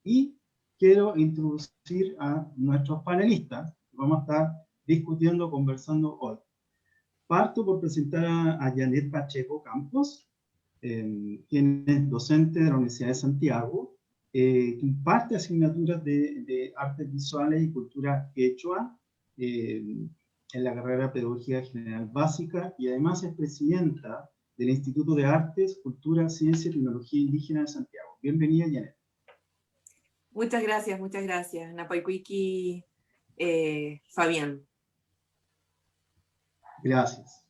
y quiero introducir a nuestros panelistas que vamos a estar discutiendo, conversando hoy. Parto por presentar a Janet Pacheco Campos, quien es docente de la Universidad de Santiago, que imparte asignaturas de artes visuales y cultura quechua en la carrera de Pedagogía General Básica, y además es presidenta del Instituto de Artes, Cultura, Ciencia y Tecnología Indígena de Santiago. Bienvenida, Janet. Muchas gracias. Napaykuiki, Fabián. Gracias.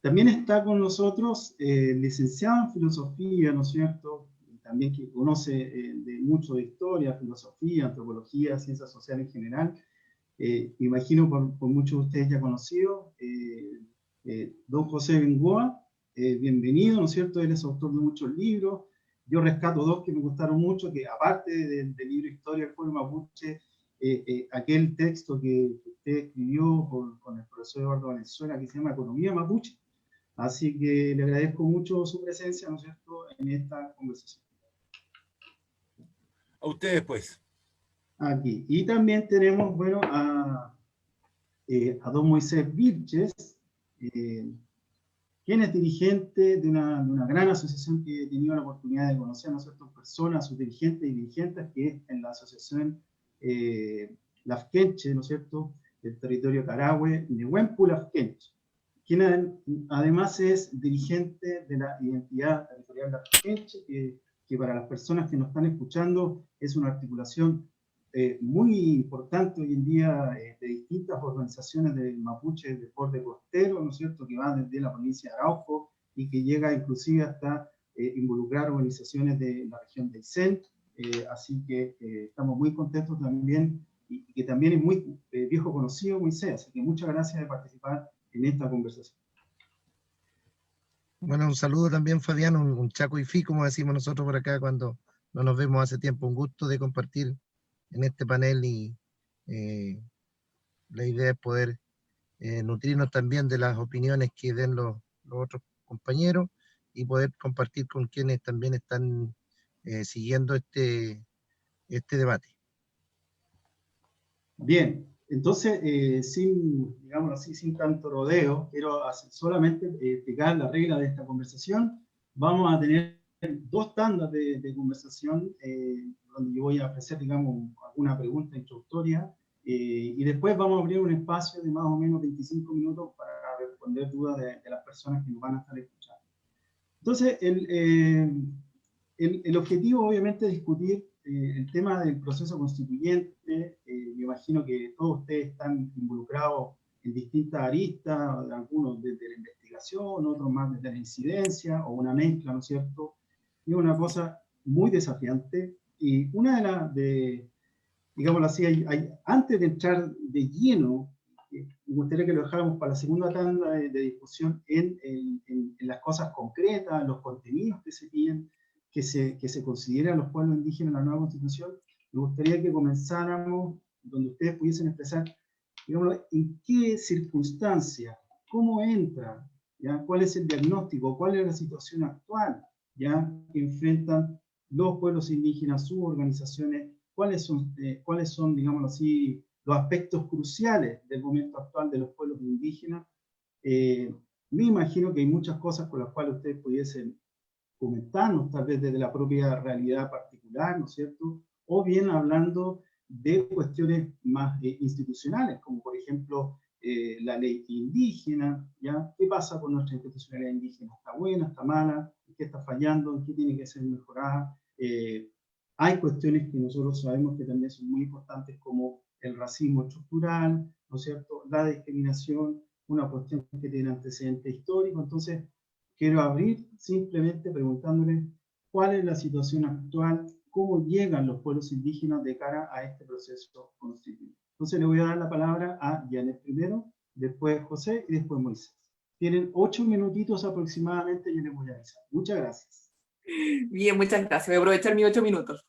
También está con nosotros el licenciado en Filosofía, ¿no es cierto? También que conoce de mucho de historia, filosofía, antropología, ciencias sociales en general. Imagino por muchos de ustedes ya conocido, don José Bengoa, bienvenido, ¿no es cierto? Él es autor de muchos libros. Yo rescato dos que me gustaron mucho, que aparte del libro Historia del Pueblo Mapuche, aquel texto que usted escribió con el profesor Eduardo Valenzuela, que se llama Economía Mapuche. Así que le agradezco mucho su presencia, ¿no es cierto?, en esta conversación. A ustedes, pues. Aquí. Y también tenemos, bueno, a don Moisés Vilches, quien es dirigente de una gran asociación que he tenido la oportunidad de conocer, ¿no es cierto?, personas, sus dirigentes y dirigentes, que es en la asociación Lafkenche, ¿no es cierto?, del territorio Carahue, Nehuenpu Lafkenche, quien además es dirigente de la identidad territorial Lafkenche, que para las personas que nos están escuchando es una articulación muy importante hoy en día de distintas organizaciones del Mapuche del borde costero, ¿no es cierto?, que va desde la provincia de Arauco y que llega inclusive hasta involucrar organizaciones de la región de Aysén, así que estamos muy contentos también, y que también es muy viejo conocido Moisés, así que muchas gracias de participar en esta conversación. Bueno, un saludo también, Fabián, un chaco y fi, como decimos nosotros por acá cuando no nos vemos hace tiempo. Un gusto de compartir en este panel, y la idea es poder nutrirnos también de las opiniones que den los otros compañeros y poder compartir con quienes también están siguiendo este debate. Bien, entonces, digámoslo así, sin tanto rodeo, quiero solamente explicar la regla de esta conversación. Vamos a tener dos tandas de conversación, donde yo voy a ofrecer, digamos, alguna pregunta introductoria, y después vamos a abrir un espacio de más o menos 25 minutos para responder dudas de las personas que nos van a estar escuchando. Entonces, el objetivo, obviamente, es discutir el tema del proceso constituyente. Me imagino que todos ustedes están involucrados en distintas aristas, algunos desde la investigación, otros más desde la incidencia, o una mezcla, ¿no es cierto? Es una cosa muy desafiante, y una digámoslo así, antes de entrar de lleno, me gustaría que lo dejáramos para la segunda tanda de discusión en las cosas concretas, en los contenidos que se piden, que se consideran los pueblos indígenas en la nueva Constitución. Me gustaría que comenzáramos donde ustedes pudiesen expresar, digamos, en qué circunstancias, cómo entra, ¿ya?, cuál es el diagnóstico, cuál es la situación actual, ¿ya?, que enfrentan los pueblos indígenas, sus organizaciones, cuáles son, digámoslo así, los aspectos cruciales del momento actual de los pueblos indígenas. Me imagino que hay muchas cosas con las cuales ustedes pudiesen comentarnos, tal vez desde la propia realidad particular, ¿no es cierto?, o bien hablando de cuestiones más institucionales, como por ejemplo la ley indígena, ¿ya? ¿Qué pasa con nuestra institucionalidad indígena? ¿Está buena? ¿Está mala? ¿En qué está fallando? ¿En qué tiene que ser mejorada? Hay cuestiones que nosotros sabemos que también son muy importantes, como el racismo estructural, ¿no es cierto?, la discriminación, una cuestión que tiene antecedente histórico. Entonces, quiero abrir simplemente preguntándoles cuál es la situación actual, cómo llegan los pueblos indígenas de cara a este proceso constituyente. Entonces le voy a dar la palabra a Janet primero, después José y después Moisés. Tienen 8 minutitos aproximadamente, yo les voy a avisar. Muchas gracias. Bien, muchas gracias. Voy a aprovechar mis 8 minutos.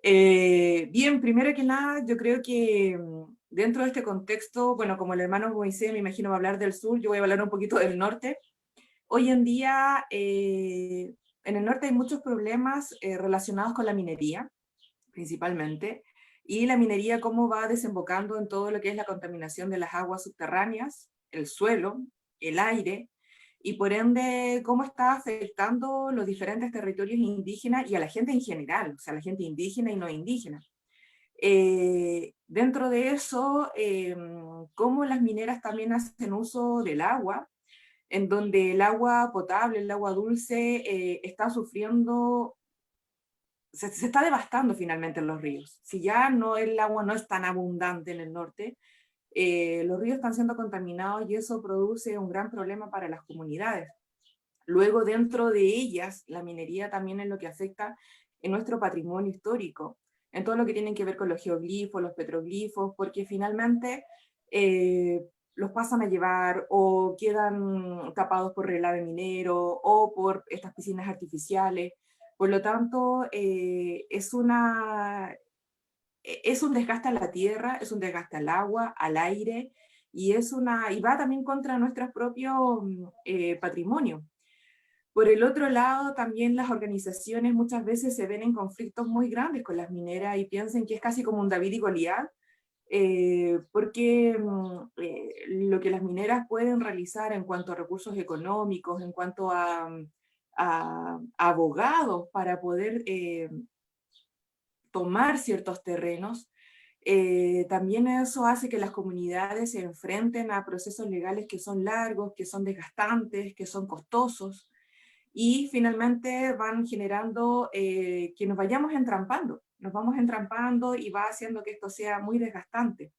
Bien, primero que nada, yo creo que dentro de este contexto, bueno, como el hermano Moisés me imagino va a hablar del sur, yo voy a hablar un poquito del norte. Hoy en día, en en el norte hay muchos problemas relacionados con la minería, principalmente, y la minería cómo va desembocando en todo lo que es la contaminación de las aguas subterráneas, el suelo, el aire, y por ende cómo está afectando los diferentes territorios indígenas y a la gente en general, o sea, la gente indígena y no indígena. Dentro de eso, cómo las mineras también hacen uso del agua, en donde el agua potable, el agua dulce, está sufriendo, se está devastando finalmente en los ríos. Si ya no, el agua no es tan abundante en el norte, los ríos están siendo contaminados y eso produce un gran problema para las comunidades. Luego, dentro de ellas, la minería también es lo que afecta en nuestro patrimonio histórico, en todo lo que tiene que ver con los geoglifos, los petroglifos, porque finalmente los pasan a llevar o quedan tapados por relave minero o por estas piscinas artificiales. Por lo tanto, es un desgaste a la tierra, es un desgaste al agua, al aire, y va también contra nuestro propio patrimonio. Por el otro lado, también las organizaciones muchas veces se ven en conflictos muy grandes con las mineras y piensan que es casi como un David y Goliat, porque lo que las mineras pueden realizar en cuanto a recursos económicos, en cuanto a abogados para poder tomar ciertos terrenos, también eso hace que las comunidades se enfrenten a procesos legales que son largos, que son desgastantes, que son costosos, y finalmente van generando que nos vamos entrampando y va haciendo que esto sea muy desgastante.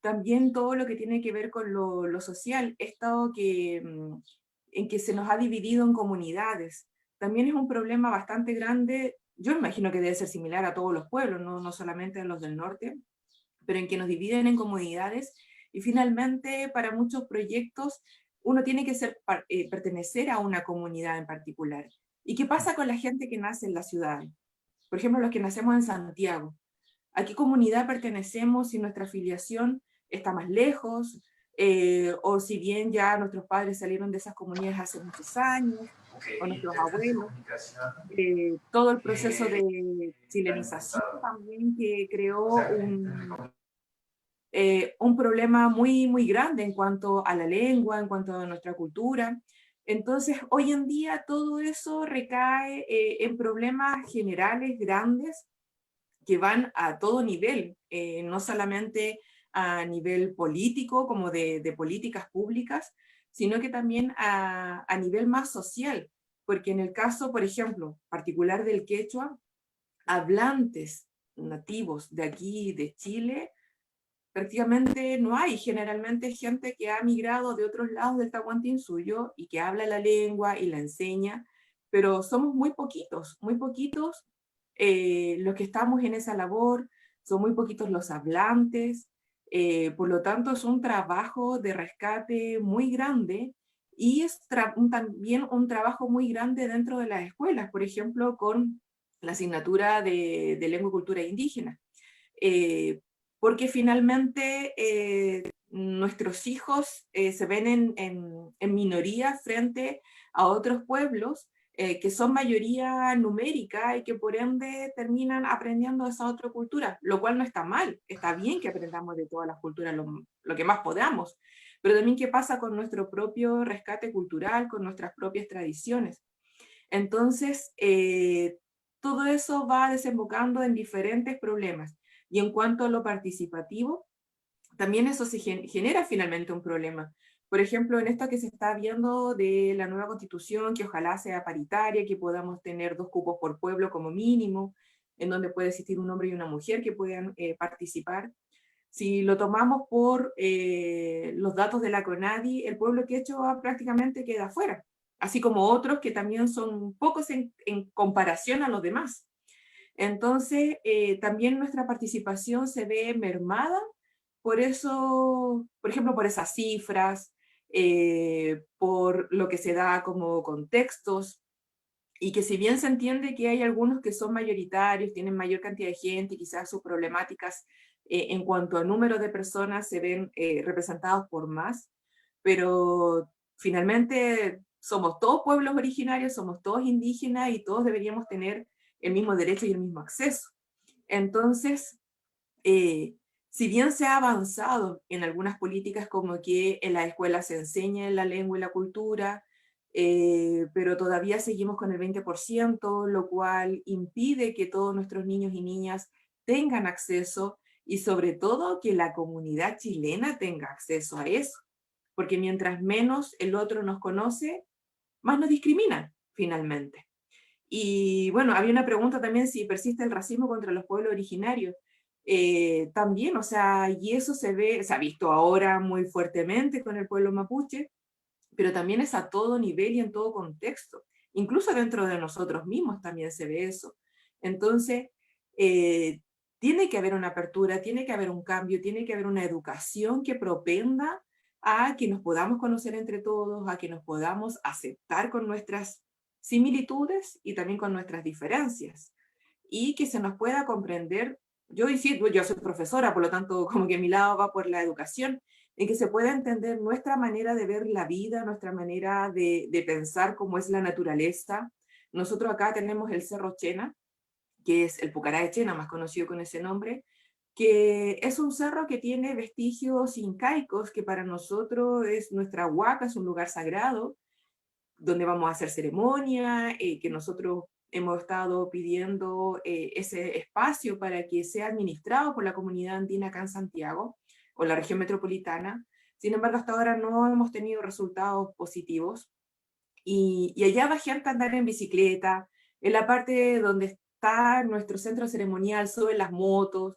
También todo lo que tiene que ver con lo social, esto en que se nos ha dividido en comunidades, también es un problema bastante grande. Yo imagino que debe ser similar a todos los pueblos, no solamente a los del norte, pero en que nos dividen en comunidades y finalmente para muchos proyectos uno tiene que pertenecer a una comunidad en particular. ¿Y qué pasa con la gente que nace en la ciudad? Por ejemplo, los que nacemos en Santiago. ¿A qué comunidad pertenecemos si nuestra afiliación está más lejos? O si bien ya nuestros padres salieron de esas comunidades hace muchos años, o nuestros abuelos. Todo el proceso de chilenización también que creó un problema muy, muy grande en cuanto a la lengua, en cuanto a nuestra cultura. Entonces, hoy en día todo eso recae en problemas generales grandes que van a todo nivel, no solamente a nivel político, como de políticas públicas, sino que también a nivel más social, porque en el caso, por ejemplo, particular del quechua, hablantes nativos de aquí, de Chile, prácticamente no hay. Generalmente gente que ha migrado de otros lados del Tahuantinsuyo y que habla la lengua y la enseña, pero somos muy poquitos los que estamos en esa labor, son muy poquitos los hablantes, por lo tanto es un trabajo de rescate muy grande y es también un trabajo muy grande dentro de las escuelas, por ejemplo, con la asignatura de lengua y cultura indígena. Porque finalmente nuestros hijos se ven en minoría frente a otros pueblos que son mayoría numérica y que por ende terminan aprendiendo esa otra cultura, lo cual no está mal, está bien que aprendamos de todas las culturas lo que más podamos, pero también qué pasa con nuestro propio rescate cultural, con nuestras propias tradiciones. Entonces, todo eso va desembocando en diferentes problemas. Y en cuanto a lo participativo, también eso se genera finalmente un problema. Por ejemplo, en esto que se está viendo de la nueva constitución, que ojalá sea paritaria, que podamos tener 2 cupos por pueblo como mínimo, en donde puede existir un hombre y una mujer que puedan participar. Si lo tomamos por los datos de la CONADI, el pueblo quechua prácticamente queda fuera, así como otros que también son pocos en comparación a los demás. Entonces, también nuestra participación se ve mermada por eso, por ejemplo, por esas cifras, por lo que se da como contextos, y que si bien se entiende que hay algunos que son mayoritarios, tienen mayor cantidad de gente, y quizás sus problemáticas en cuanto a número de personas se ven representados por más, pero finalmente somos todos pueblos originarios, somos todos indígenas y todos deberíamos tener el mismo derecho y el mismo acceso. Entonces, si bien se ha avanzado en algunas políticas como que en la escuela se enseña la lengua y la cultura, pero todavía seguimos con el 20%, lo cual impide que todos nuestros niños y niñas tengan acceso y sobre todo que la comunidad chilena tenga acceso a eso, porque mientras menos el otro nos conoce, más nos discriminan finalmente. Y bueno, había una pregunta también si persiste el racismo contra los pueblos originarios. También, o sea, y eso se ha visto ahora muy fuertemente con el pueblo mapuche, pero también es a todo nivel y en todo contexto. Incluso dentro de nosotros mismos también se ve eso. Entonces, tiene que haber una apertura, tiene que haber un cambio, tiene que haber una educación que propenda a que nos podamos conocer entre todos, a que nos podamos aceptar con nuestras similitudes y también con nuestras diferencias, y que se nos pueda comprender. Yo soy profesora, por lo tanto, como que mi lado va por la educación, en que se pueda entender nuestra manera de ver la vida, nuestra manera de pensar cómo es la naturaleza. Nosotros acá tenemos el Cerro Chena, que es el Pucará de Chena, más conocido con ese nombre, que es un cerro que tiene vestigios incaicos, que para nosotros es nuestra huaca, es un lugar sagrado, donde vamos a hacer ceremonia, que nosotros hemos estado pidiendo ese espacio para que sea administrado por la comunidad andina acá en Santiago, o la región metropolitana. Sin embargo, hasta ahora no hemos tenido resultados positivos. Y allá va gente a andar en bicicleta, en la parte donde está nuestro centro ceremonial, suben las motos,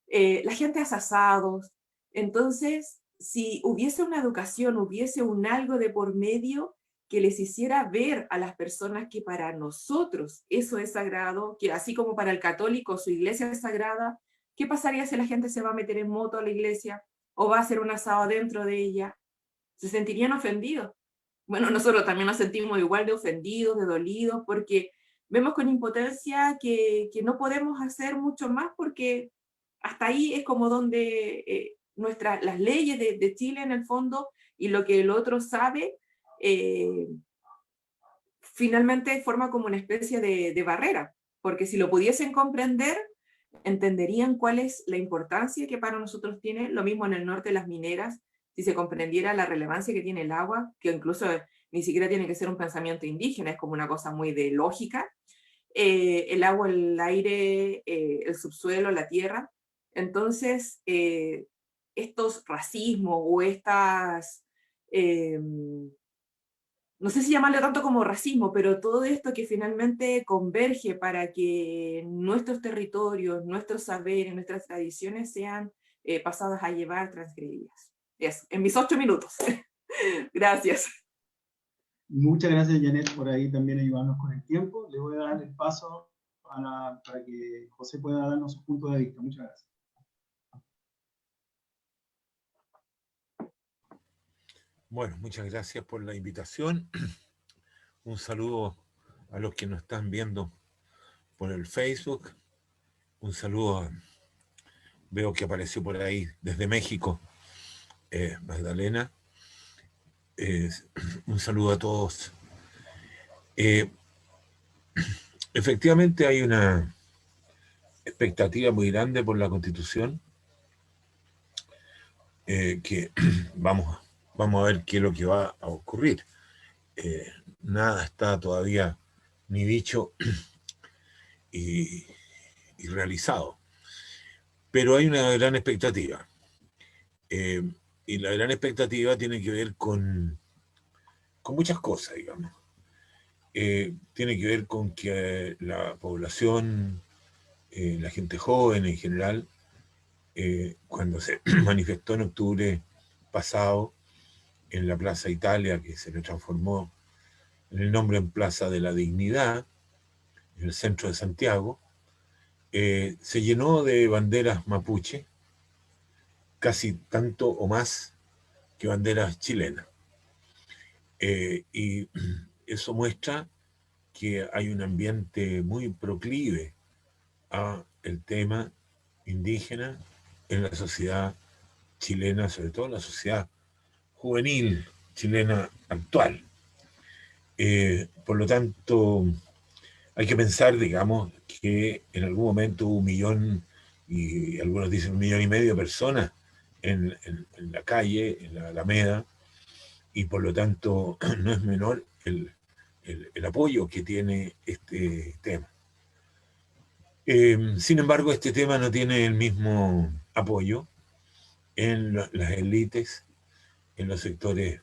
la gente hace asados. Entonces, si hubiese una educación, hubiese un algo de por medio que les hiciera ver a las personas que para nosotros eso es sagrado, que así como para el católico su iglesia es sagrada, ¿qué pasaría si la gente se va a meter en moto a la iglesia o va a hacer un asado dentro de ella? Se sentirían ofendidos. Bueno, nosotros también nos sentimos igual de ofendidos, de dolidos, porque vemos con impotencia que no podemos hacer mucho más, porque hasta ahí es como donde las leyes de Chile en el fondo y lo que el otro sabe, eh, finalmente forma como una especie de barrera, porque si lo pudiesen comprender, entenderían cuál es la importancia que para nosotros tiene, lo mismo en el norte las mineras, si se comprendiera la relevancia que tiene el agua, que incluso ni siquiera tiene que ser un pensamiento indígena, es como una cosa muy de lógica, el agua, el aire, el subsuelo, la tierra. Entonces, estos racismos o estas, no sé si llamarlo tanto como racismo, pero todo esto que finalmente converge para que nuestros territorios, nuestros saberes, nuestras tradiciones sean pasadas a llevar, transgredidas. Eso, en mis 8 minutos. Gracias. Muchas gracias, Janet, por ahí también ayudarnos con el tiempo. Le voy a dar el paso para que José pueda darnos su punto de vista. Muchas gracias. Bueno, muchas gracias por la invitación. Un saludo a los que nos están viendo por el Facebook. Un saludo, veo que apareció por ahí desde México, Magdalena. Un saludo a todos. Efectivamente hay una expectativa muy grande por la Constitución, que vamos a ver qué es lo que va a ocurrir. Nada está todavía ni dicho y realizado, pero hay una gran expectativa, y la gran expectativa tiene que ver con muchas cosas, digamos. Tiene que ver con que la población, la gente joven en general, cuando se manifestó en octubre pasado en la Plaza Italia, que se le transformó en el nombre en Plaza de la Dignidad, en el centro de Santiago, se llenó de banderas mapuche, casi tanto o más que banderas chilenas. Y eso muestra que hay un ambiente muy proclive a el tema indígena en la sociedad chilena, sobre todo en la sociedad juvenil chilena actual. Por lo tanto, hay que pensar, digamos, que en algún momento hubo 1.000.000, y algunos dicen 1.500.000 de personas en la calle, en la Alameda, y por lo tanto no es menor el apoyo que tiene este tema. Sin embargo, este tema no tiene el mismo apoyo en las élites, en los sectores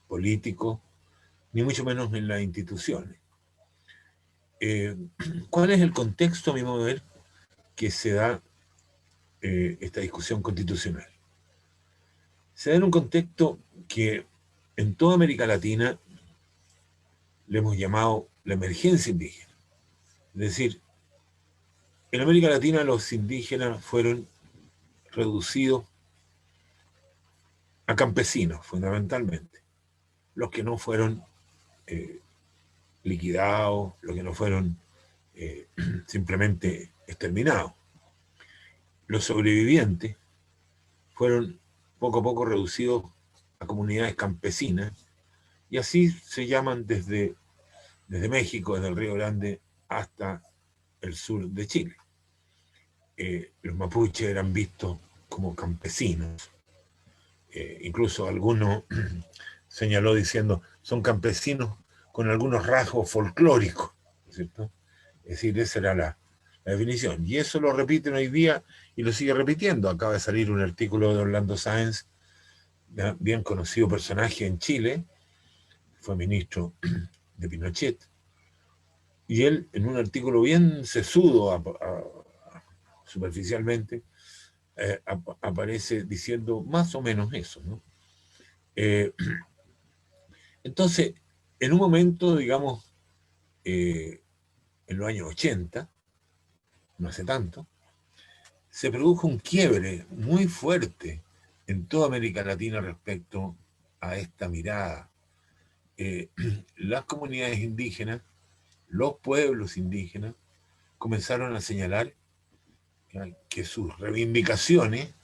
políticos, ni mucho menos en las instituciones. ¿Cuál es el contexto, a mi modo de ver, que se da esta discusión constitucional? Se da en un contexto que en toda América Latina le hemos llamado la emergencia indígena. Es decir, en América Latina los indígenas fueron reducidos a campesinos, fundamentalmente. Los que no fueron liquidados, los que no fueron simplemente exterminados. Los sobrevivientes fueron poco a poco reducidos a comunidades campesinas, y así se llaman desde México, desde el Río Grande hasta el sur de Chile. Los mapuches eran vistos como campesinos. Incluso alguno señaló diciendo, son campesinos con algunos rasgos folclóricos, ¿cierto? Es decir, esa era la definición. Y eso lo repiten hoy día y lo sigue repitiendo. Acaba de salir un artículo de Orlando Sáenz, bien conocido personaje en Chile, fue ministro de Pinochet, y él en un artículo bien sesudo, superficialmente, aparece diciendo más o menos eso, ¿no? Entonces, en un momento, digamos, en los años 80, no hace tanto, se produjo un quiebre muy fuerte en toda América Latina respecto a esta mirada. Las comunidades indígenas, los pueblos indígenas, comenzaron a señalar que sus reivindicaciones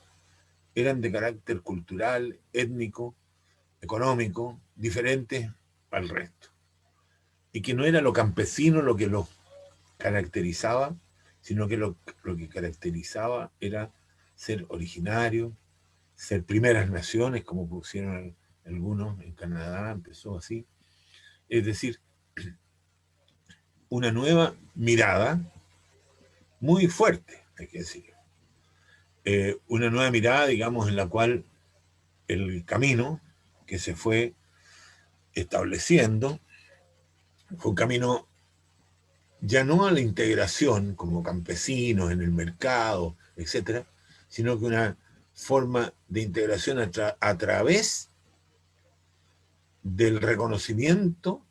eran de carácter cultural, étnico, económico, diferentes al resto. Y que no era lo campesino lo que los caracterizaba, sino que lo que caracterizaba era ser originario, ser primeras naciones, como pusieron algunos en Canadá, empezó así. Es decir, una nueva mirada muy fuerte, hay que decirlo. Una nueva mirada, digamos, en la cual el camino que se fue estableciendo fue un camino ya no a la integración como campesinos en el mercado, etcétera, sino que una forma de integración a través del reconocimiento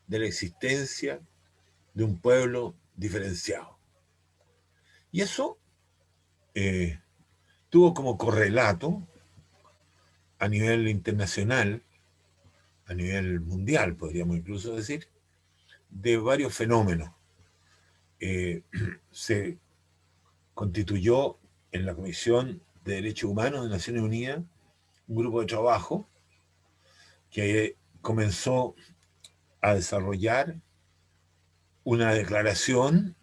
de la existencia de un pueblo diferenciado. Y eso tuvo como correlato a nivel internacional, a nivel mundial, podríamos incluso decir, de varios fenómenos. Se constituyó en la Comisión de Derechos Humanos de Naciones Unidas un grupo de trabajo que comenzó a desarrollar una declaración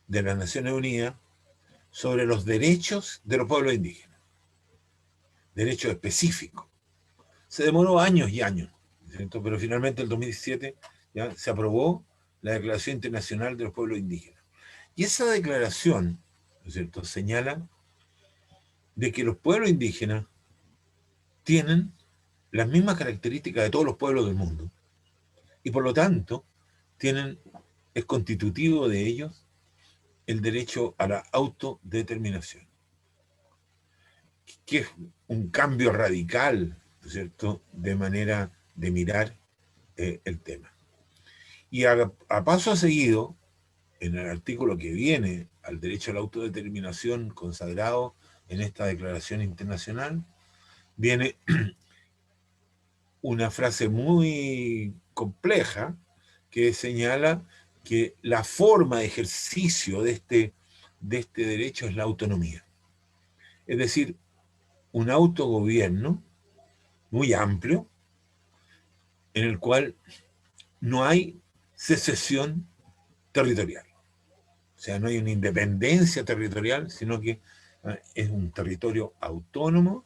de las Naciones Unidas sobre los derechos de los pueblos indígenas, derechos específicos. Se demoró años y años, ¿cierto? Pero finalmente en el 2017 ya se aprobó la Declaración Internacional de los Pueblos Indígenas. Y esa declaración, ¿no es cierto?, señala de que los pueblos indígenas tienen las mismas características de todos los pueblos del mundo, y por lo tanto es constitutivo de ellos el derecho a la autodeterminación, que es un cambio radical, ¿no es cierto?, de manera de mirar el tema. Y a paso seguido, en el artículo que viene al derecho a la autodeterminación consagrado en esta declaración internacional, viene una frase muy compleja que señala que la forma de ejercicio de este derecho es la autonomía. Es decir, un autogobierno muy amplio en el cual no hay secesión territorial. O sea, no hay una independencia territorial, sino que es un territorio autónomo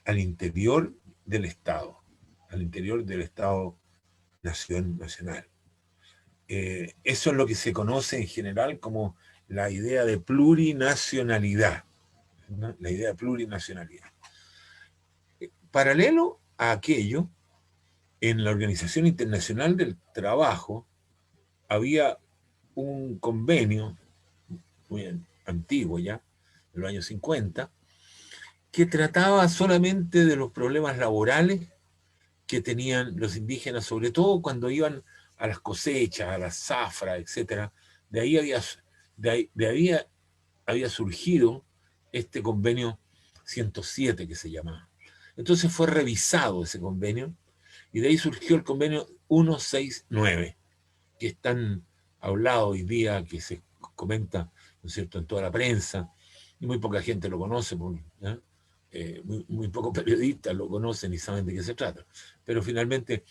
al interior del Estado nacional. Eso es lo que se conoce en general como la idea de plurinacionalidad, ¿no? La idea de plurinacionalidad. Paralelo a aquello, en la Organización Internacional del Trabajo había un convenio muy antiguo ya, de los años 50, que trataba solamente de los problemas laborales que tenían los indígenas, sobre todo cuando iban a las cosechas, a las zafras, etc. De ahí había surgido este convenio 107 que se llamaba. Entonces fue revisado ese convenio y de ahí surgió el convenio 169, que es tan hablado hoy día, que se comenta, ¿no es cierto?, en toda la prensa, y muy poca gente lo conoce, muy pocos periodistas lo conocen y saben de qué se trata. Pero finalmente,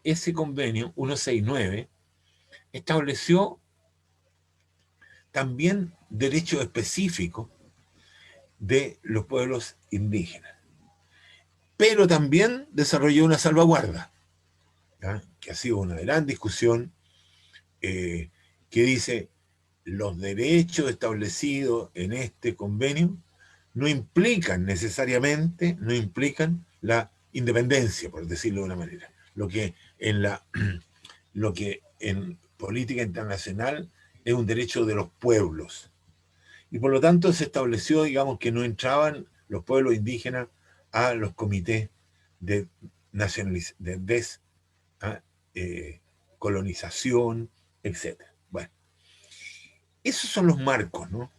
ese convenio 169 estableció también derechos específicos de los pueblos indígenas, pero también desarrolló una salvaguarda, ¿ya?, que ha sido una gran discusión, que dice: los derechos establecidos en este convenio no implican necesariamente, no implican la independencia, por decirlo de una manera. Lo que en política internacional es un derecho de los pueblos. Y por lo tanto se estableció, digamos, que no entraban los pueblos indígenas a los comités de descolonización, etc. Bueno, esos son los marcos, ¿no?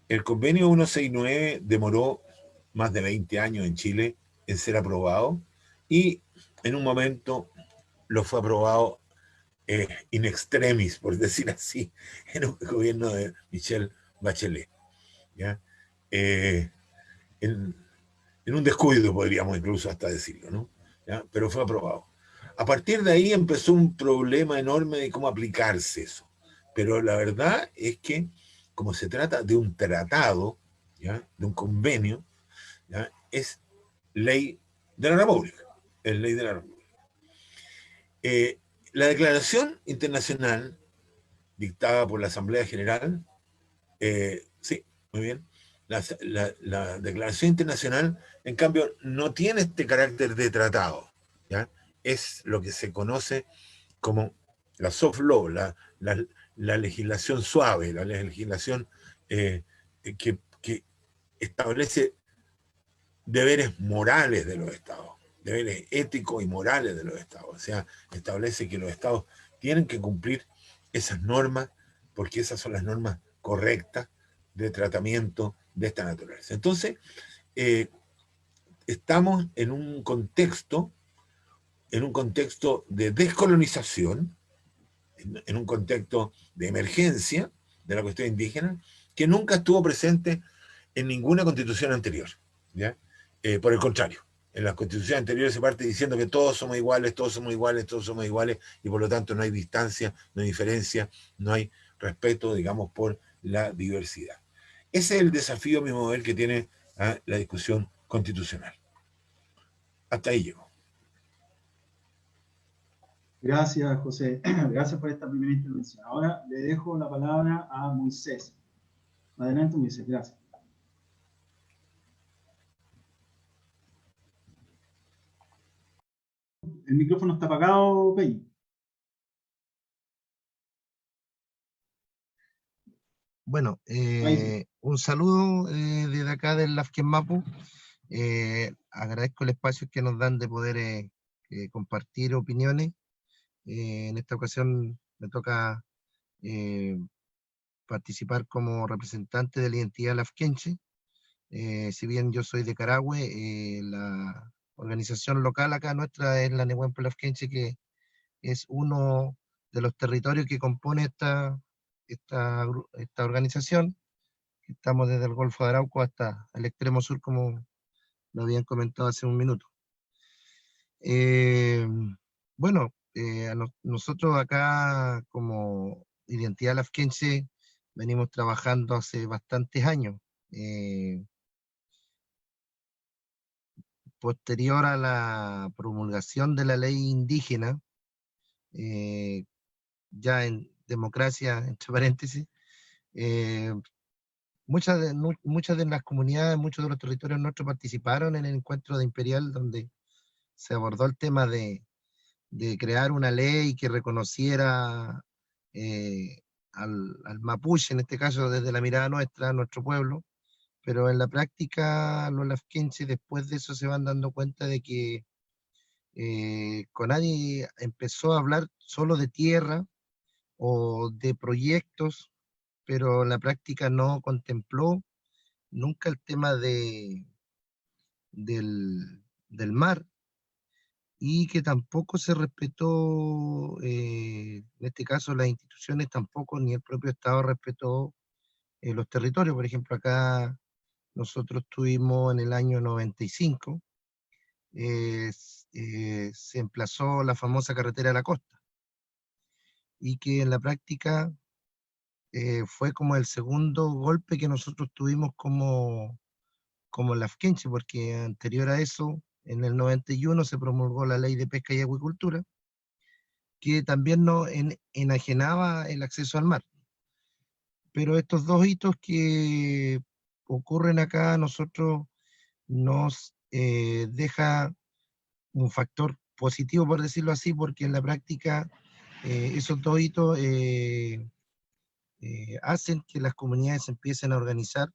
El convenio 169 demoró más de 20 años en Chile en ser aprobado y en un momento lo fue aprobado in extremis, por decir así, en el gobierno de Michelle Bachelet, ¿ya? En un descuido, podríamos incluso hasta decirlo, ¿no? ¿Ya? Pero fue aprobado. A partir de ahí empezó un problema enorme de cómo aplicarse eso. Pero la verdad es que, como se trata de un tratado, ¿ya?, de un convenio, ¿ya?, es ley de la República. Es ley de la República. La declaración internacional dictada por la Asamblea General, sí, muy bien, la declaración internacional, en cambio, no tiene este carácter de tratado, ¿ya? Es lo que se conoce como la soft law, la legislación suave, la legislación que establece deberes morales de los estados, deberes éticos y morales de los estados. O sea, establece que los estados tienen que cumplir esas normas porque esas son las normas correctas de tratamiento de esta naturaleza. Entonces, estamos en un contexto de descolonización, en un contexto de emergencia de la cuestión indígena, que nunca estuvo presente en ninguna constitución anterior, ¿ya? Por el contrario, en las constituciones anteriores se parte diciendo que todos somos iguales, todos somos iguales, todos somos iguales, y por lo tanto no hay distancia, no hay diferencia, no hay respeto, digamos, por la diversidad. Ese es el desafío, a mi modo de ver, que tiene la discusión constitucional. Hasta ahí llego. Gracias, José. Gracias por esta primera intervención. Ahora le dejo la palabra a Moisés. Adelante, Moisés. Gracias. El micrófono está apagado, Peña. Bueno, un saludo desde acá del Lafken Mapu. Agradezco el espacio que nos dan de poder compartir opiniones. En esta ocasión me toca participar como representante de la identidad lafkenche. Si bien yo soy de Carahue, la organización local acá nuestra es la Nehuenco Lafkenche, que es uno de los territorios que compone esta organización. Estamos desde el Golfo de Arauco hasta el extremo sur, como lo habían comentado hace un minuto. Bueno, nosotros acá como Identidad Lafkenche venimos trabajando hace bastantes años. Eh, Posterior a la promulgación de la ley indígena, eh, ya en democracia, entre paréntesis, eh, muchas de las comunidades, muchos de los territorios nuestros participaron en el encuentro de Imperial, donde se abordó el tema de crear una ley que reconociera al mapuche, en este caso desde la mirada nuestra, nuestro pueblo, pero en la práctica los lafkenches después de eso se van dando cuenta de que Conadi empezó a hablar solo de tierra o de proyectos, pero en la práctica no contempló nunca el tema del mar, y que tampoco se respetó, en este caso las instituciones tampoco, ni el propio Estado respetó los territorios. Por ejemplo, acá nosotros tuvimos en el año 95, se emplazó la famosa carretera de la costa, y que en la práctica fue como el segundo golpe que nosotros tuvimos como lafkenche, porque anterior a eso, en el 91 se promulgó la ley de pesca y acuicultura, que también no enajenaba el acceso al mar. Pero estos dos hitos que ocurren acá, a nosotros nos deja un factor positivo, por decirlo así, porque en la práctica esos dos hitos hacen que las comunidades se empiecen a organizar,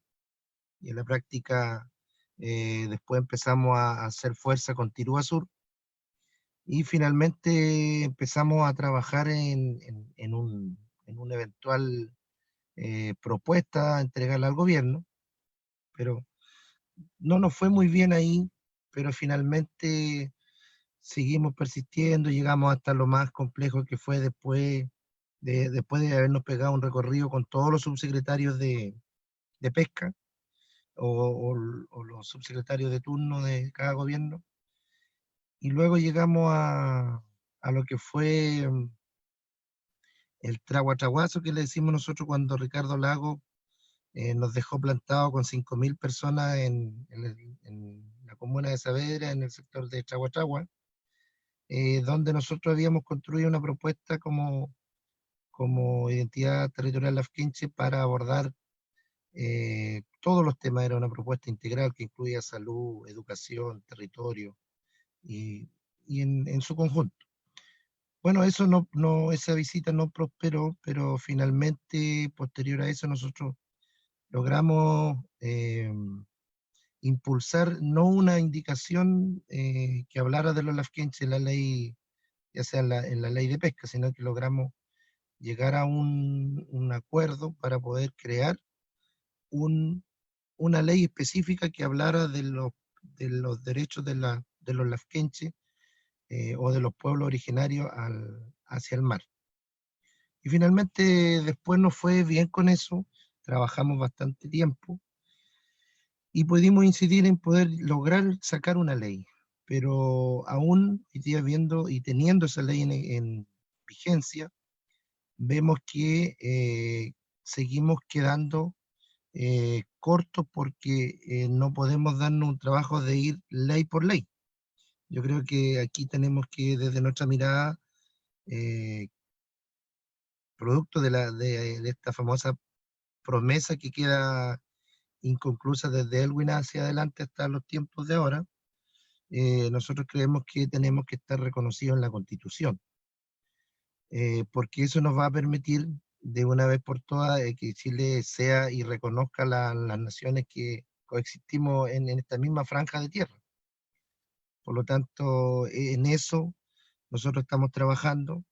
y en la práctica después empezamos a hacer fuerza con Tirúa Sur, y finalmente empezamos a trabajar en un eventual propuesta a entregarla al gobierno, pero no nos fue muy bien ahí, pero finalmente seguimos persistiendo, llegamos hasta lo más complejo que fue después de habernos pegado un recorrido con todos los subsecretarios de pesca o los subsecretarios de turno de cada gobierno, y luego llegamos a lo que fue el traguatraguazo que le decimos nosotros, cuando Ricardo Lago nos dejó plantado con 5.000 personas en la comuna de Saavedra, en el sector de Traguatragua, donde nosotros habíamos construido una propuesta como identidad territorial lafkenche para abordar todos los temas. Era una propuesta integral que incluía salud, educación, territorio y en su conjunto. Bueno, esa visita no prosperó, pero finalmente, posterior a eso, nosotros logramos impulsar no una indicación que hablara de los lafkenches en la ley, ya sea en la ley de pesca, sino que logramos llegar a un acuerdo para poder crear una ley específica que hablara de los derechos de los lafkenches o de los pueblos originarios hacia el mar. Y finalmente después nos fue bien con eso, trabajamos bastante tiempo y pudimos incidir en poder lograr sacar una ley, pero aún hoy día viendo y teniendo esa ley en vigencia, vemos que seguimos quedando cortos, porque no podemos darnos un trabajo de ir ley por ley. Yo creo que aquí tenemos que, desde nuestra mirada, eh, producto de esta famosa promesa que queda inconclusa desde Elwin hacia adelante hasta los tiempos de ahora, nosotros creemos que tenemos que estar reconocidos en la Constitución, porque eso nos va a permitir de una vez por todas que Chile sea y reconozca las naciones que coexistimos en esta misma franja de tierra. Por lo tanto, en eso nosotros estamos trabajando.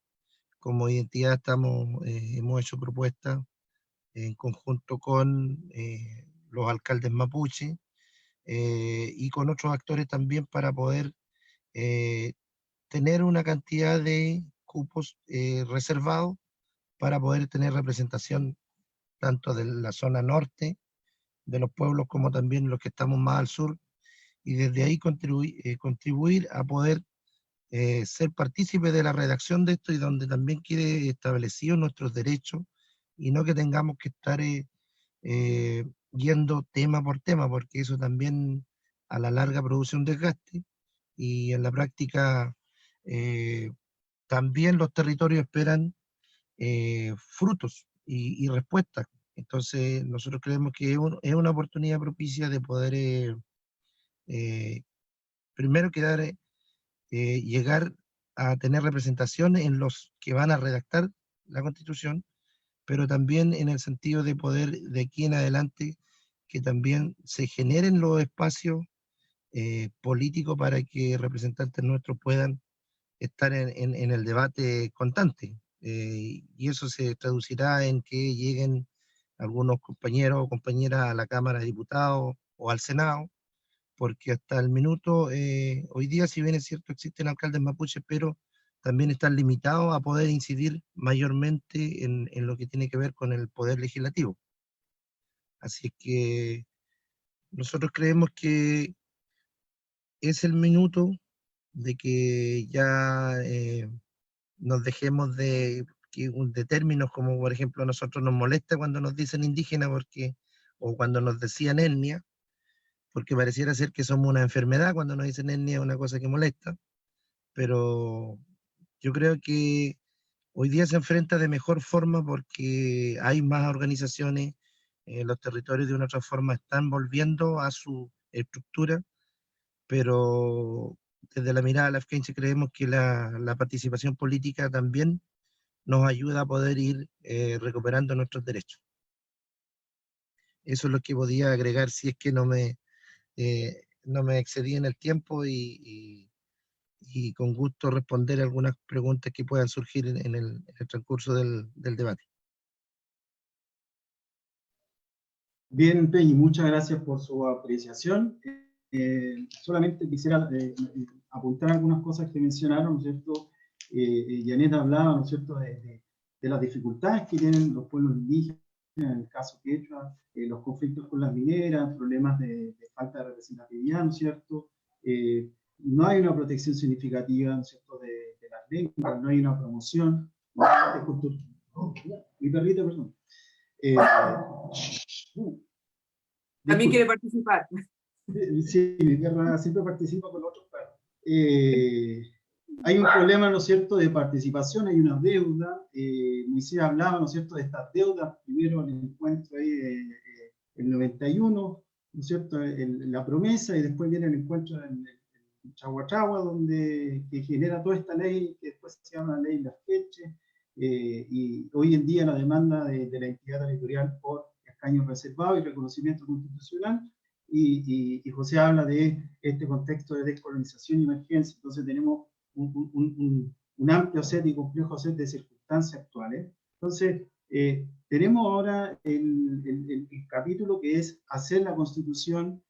Como identidad hemos hecho propuestas en conjunto con los alcaldes mapuche y con otros actores también, para poder tener una cantidad de cupos reservados para poder tener representación tanto de la zona norte de los pueblos como también los que estamos más al sur, y desde ahí contribuir a poder ser partícipe de la redacción de esto y donde también quede establecidos nuestros derechos y no que tengamos que estar yendo tema por tema, porque eso también a la larga produce un desgaste y en la práctica también los territorios esperan frutos y respuestas. Entonces nosotros creemos que es una oportunidad propicia de poder primero llegar a tener representación en los que van a redactar la Constitución, pero también en el sentido de poder de aquí en adelante que también se generen los espacios políticos para que representantes nuestros puedan estar en el debate constante. Y eso se traducirá en que lleguen algunos compañeros o compañeras a la Cámara de Diputados o al Senado, porque hasta el minuto, hoy día, si bien es cierto, existen alcaldes mapuches, pero también están limitados a poder incidir mayormente en lo que tiene que ver con el poder legislativo. Así que nosotros creemos que es el minuto de que ya nos dejemos de términos como, por ejemplo, a nosotros nos molesta cuando nos dicen indígena o cuando nos decían etnia, porque pareciera ser que somos una enfermedad cuando nos dicen etnia, es una cosa que molesta, pero yo creo que hoy día se enfrenta de mejor forma porque hay más organizaciones, los territorios de una otra forma están volviendo a su estructura, pero desde la mirada lafkenche creemos que la participación política también nos ayuda a poder ir recuperando nuestros derechos. Eso es lo que podía agregar si es que no me excedí en el tiempo y con gusto responder algunas preguntas que puedan surgir en el transcurso del debate. Bien, Peñi, muchas gracias por su apreciación. Solamente quisiera apuntar algunas cosas que mencionaron, ¿no es cierto? Janet hablaba, ¿no es cierto?, de las dificultades que tienen los pueblos indígenas, en el caso quechua, los conflictos con las mineras, problemas de falta de representatividad, ¿no es cierto? No hay una protección significativa, ¿no es cierto?, de las lenguas, no hay una promoción. Mi perrito, perdón. También quiere participar. Sí, mi perra siempre participa con otros perros. Hay un problema, ¿no es cierto?, de participación, hay una deuda. Moisés hablaba, ¿no es cierto?, de estas deudas. Primero el encuentro ahí el 91, ¿no es cierto?, la promesa, y después viene el encuentro en Chahuachagua, que genera toda esta ley, que después se llama Ley Lafkenche, y hoy en día la demanda de la entidad territorial por escaños reservados y reconocimiento constitucional. Y José habla de este contexto de descolonización y emergencia. Entonces tenemos un amplio set y complejo set de circunstancias actuales. Entonces, tenemos ahora el capítulo que es hacer la Constitución,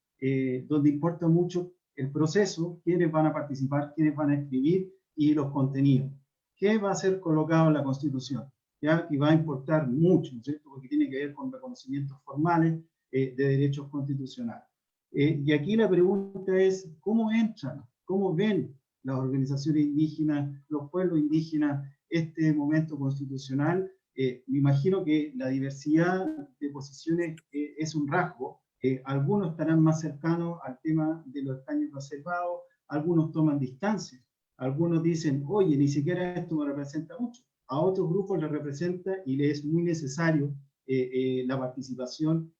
donde importa mucho el proceso, quiénes van a participar, quiénes van a escribir y los contenidos. ¿Qué va a ser colocado en la Constitución? ¿Ya? Y va a importar mucho, ¿no es cierto?, porque tiene que ver con reconocimientos formales de derechos constitucionales. Y aquí la pregunta es, ¿cómo entran, cómo ven las organizaciones indígenas, los pueblos indígenas, este momento constitucional? Me imagino que la diversidad de posiciones es un rasgo. Algunos estarán más cercanos al tema de los escaños reservados, algunos toman distancia, algunos dicen, oye, ni siquiera esto me representa mucho. A otros grupos les representa y les es muy necesario la participación.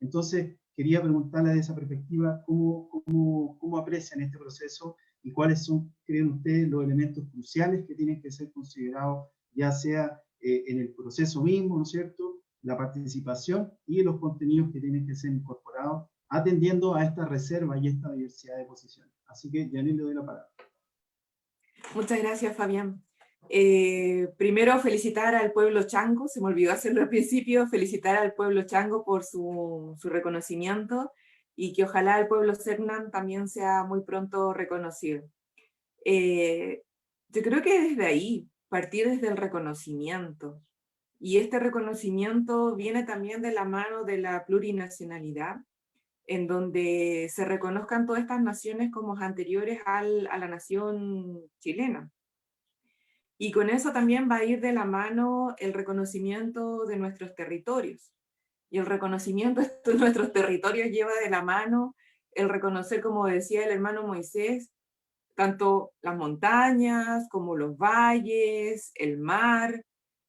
Entonces, quería preguntarle de esa perspectiva cómo aprecian este proceso y cuáles son, creen ustedes, los elementos cruciales que tienen que ser considerados, ya sea en el proceso mismo, ¿no es cierto?, la participación y los contenidos que tienen que ser incorporados, atendiendo a esta reserva y esta diversidad de posiciones. Así que, Janine, le doy la palabra. Muchas gracias, Fabián. Primero, felicitar al pueblo chango, se me olvidó hacerlo al principio, felicitar al pueblo chango por su reconocimiento y que ojalá el pueblo Sernan también sea muy pronto reconocido. Yo creo que desde ahí, partir desde el reconocimiento, y este reconocimiento viene también de la mano de la plurinacionalidad, en donde se reconozcan todas estas naciones como anteriores a la nación chilena. Y con eso también va a ir de la mano el reconocimiento de nuestros territorios. Y el reconocimiento de nuestros territorios lleva de la mano el reconocer, como decía el hermano Moisés, tanto las montañas como los valles, el mar,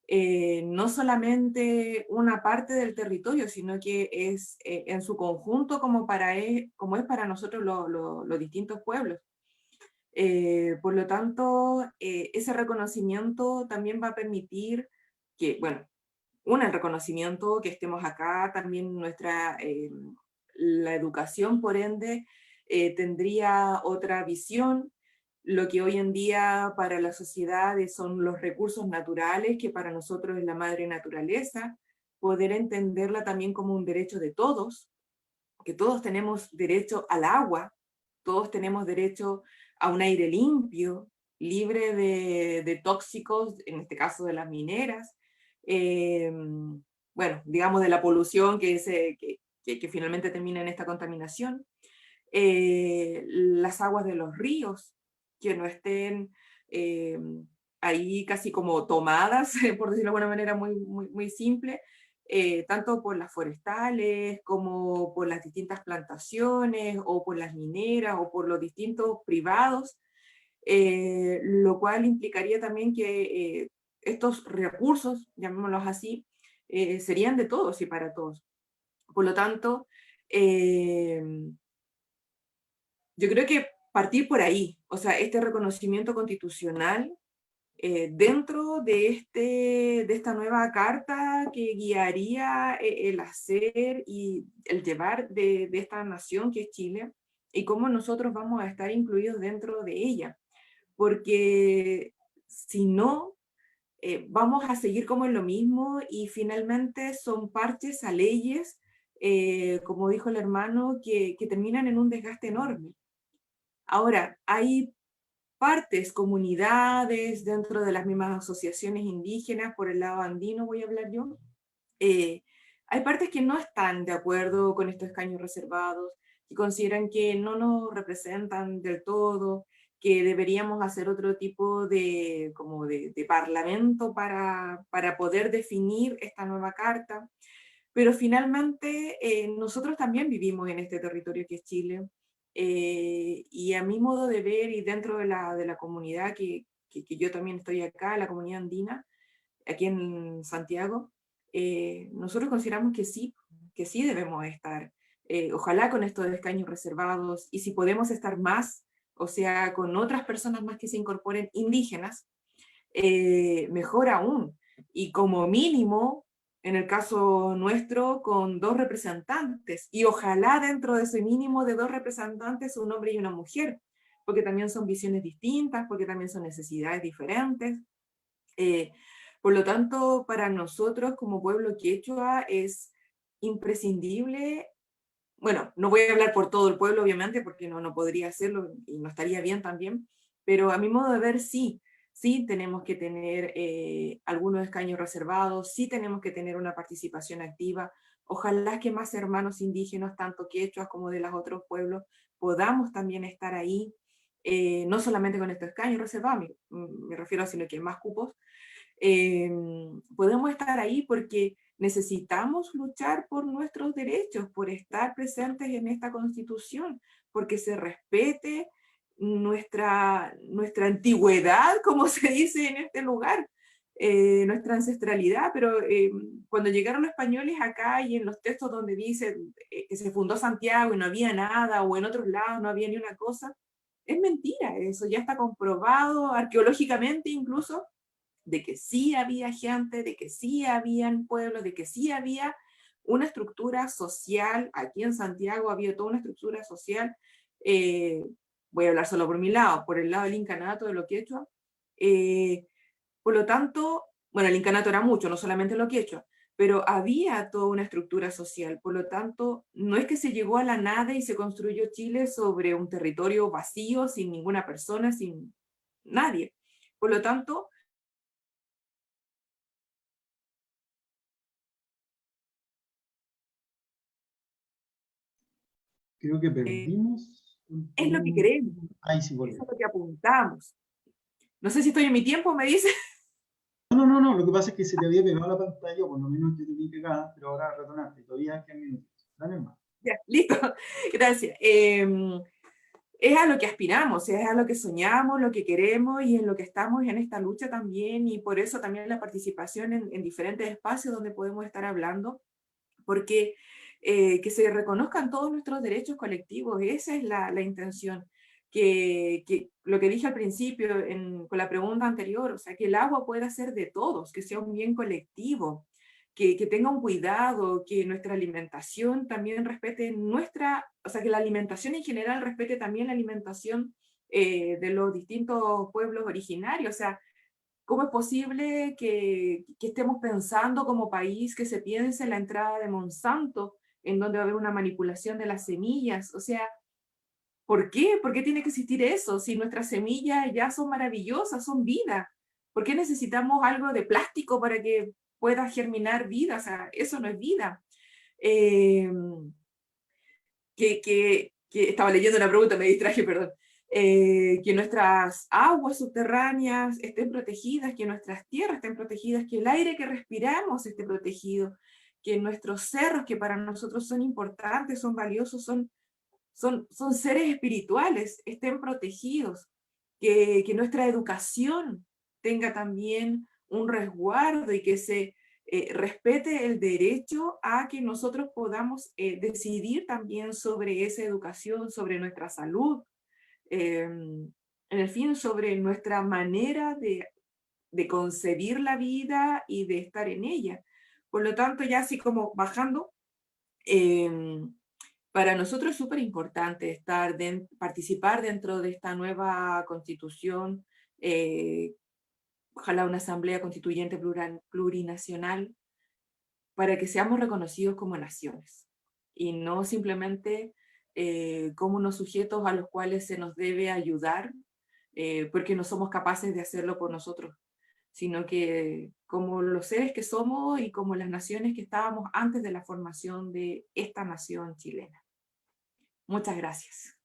no solamente una parte del territorio, sino que es en su conjunto como es para nosotros los distintos pueblos. Por lo tanto, ese reconocimiento también va a permitir que, bueno, el reconocimiento, que estemos acá, también la educación, por ende, tendría otra visión. Lo que hoy en día para la sociedad son los recursos naturales, que para nosotros es la madre naturaleza, poder entenderla también como un derecho de todos, que todos tenemos derecho al agua, todos tenemos derecho a un aire limpio, libre de tóxicos, en este caso de las mineras, bueno, digamos de la polución que finalmente termina en esta contaminación, las aguas de los ríos, que no estén ahí casi como tomadas, por decirlo de alguna manera muy simple, tanto por las forestales, como por las distintas plantaciones, o por las mineras, o por los distintos privados, lo cual implicaría también que estos recursos, llamémoslos así, serían de todos y para todos. Por lo tanto, yo creo que partir por ahí, o sea, este reconocimiento constitucional dentro de esta nueva carta que guiaría el hacer y el llevar de esta nación que es Chile, y cómo nosotros vamos a estar incluidos dentro de ella. Porque si no, vamos a seguir como en lo mismo y finalmente son parches a leyes, como dijo el hermano, que terminan en un desgaste enorme. Ahora, hay partes, comunidades dentro de las mismas asociaciones indígenas, por el lado andino voy a hablar yo, hay partes que no están de acuerdo con estos escaños reservados, que consideran que no nos representan del todo, que deberíamos hacer otro tipo de parlamento para poder definir esta nueva carta. Pero finalmente nosotros también vivimos en este territorio que es Chile, y a mi modo de ver y dentro de la comunidad que yo también estoy acá, la comunidad andina, aquí en Santiago, nosotros consideramos que sí debemos estar, ojalá con estos escaños reservados, y si podemos estar más, o sea, con otras personas más que se incorporen indígenas, mejor aún, y como mínimo, en el caso nuestro, con 2 representantes, y ojalá dentro de ese mínimo de 2 representantes un hombre y una mujer, porque también son visiones distintas, porque también son necesidades diferentes. Por lo tanto, para nosotros como pueblo quechua es imprescindible, bueno, no voy a hablar por todo el pueblo obviamente, porque no podría hacerlo y no estaría bien también, pero a mi modo de ver sí tenemos que tener algunos escaños reservados, sí tenemos que tener una participación activa. Ojalá que más hermanos indígenas, tanto quechuas como de los otros pueblos, podamos también estar ahí, no solamente con estos escaños reservados, me refiero a sino que más cupos, podemos estar ahí porque necesitamos luchar por nuestros derechos, por estar presentes en esta constitución, porque se respete nuestra antigüedad, como se dice en este lugar, nuestra ancestralidad, pero cuando llegaron los españoles acá y en los textos donde dice que se fundó Santiago y no había nada, o en otros lados no había ni una cosa, es mentira, eso ya está comprobado arqueológicamente incluso, de que sí había gente, de que sí habían pueblos, de que sí había una estructura social. Aquí en Santiago había toda una estructura social, eh, voy a hablar solo por mi lado, por el lado del incanato de lo quechua. Por lo tanto, bueno, el incanato era mucho, no solamente lo quechua, pero había toda una estructura social. Por lo tanto, no es que se llegó a la nada y se construyó Chile sobre un territorio vacío, sin ninguna persona, sin nadie. Por lo tanto, Creo que perdimos Es lo que un... queremos, Ahí sí eso volvió. es lo que apuntamos. No sé si estoy en mi tiempo, me dice. No, lo que pasa es que se te había pegado la pantalla, o por lo menos yo te vi pegada, pero ahora retornaste, todavía quedan minutos. Dale más. Ya, listo, gracias. Es a lo que aspiramos, es a lo que soñamos, lo que queremos y en lo que estamos en esta lucha también, y por eso también la participación en diferentes espacios donde podemos estar hablando, porque que se reconozcan todos nuestros derechos colectivos, esa es la intención. Que lo que dije al principio con la pregunta anterior, o sea, que el agua pueda ser de todos, que sea un bien colectivo, que tenga un cuidado, que nuestra alimentación también respete o sea, que la alimentación en general respete también la alimentación de los distintos pueblos originarios. O sea, ¿cómo es posible que estemos pensando como país que se piense en la entrada de Monsanto, en donde va a haber una manipulación de las semillas? O sea, ¿por qué? ¿Por qué tiene que existir eso? Si nuestras semillas ya son maravillosas, son vida. ¿Por qué necesitamos algo de plástico para que pueda germinar vida? O sea, eso no es vida. Eh, que estaba leyendo una pregunta, me distraje, perdón. Que nuestras aguas subterráneas estén protegidas, que nuestras tierras estén protegidas, que el aire que respiramos esté protegido, que nuestros cerros, que para nosotros son importantes, son valiosos, son seres espirituales, estén protegidos, que nuestra educación tenga también un resguardo y que se respete el derecho a que nosotros podamos decidir también sobre esa educación, sobre nuestra salud, en el fin, sobre nuestra manera de concebir la vida y de estar en ella. Por lo tanto, ya así como bajando, para nosotros es súper importante participar dentro de esta nueva constitución, ojalá una asamblea constituyente plurinacional, para que seamos reconocidos como naciones y no simplemente como unos sujetos a los cuales se nos debe ayudar porque no somos capaces de hacerlo por nosotros, sino que como los seres que somos y como las naciones que estábamos antes de la formación de esta nación chilena. Muchas gracias.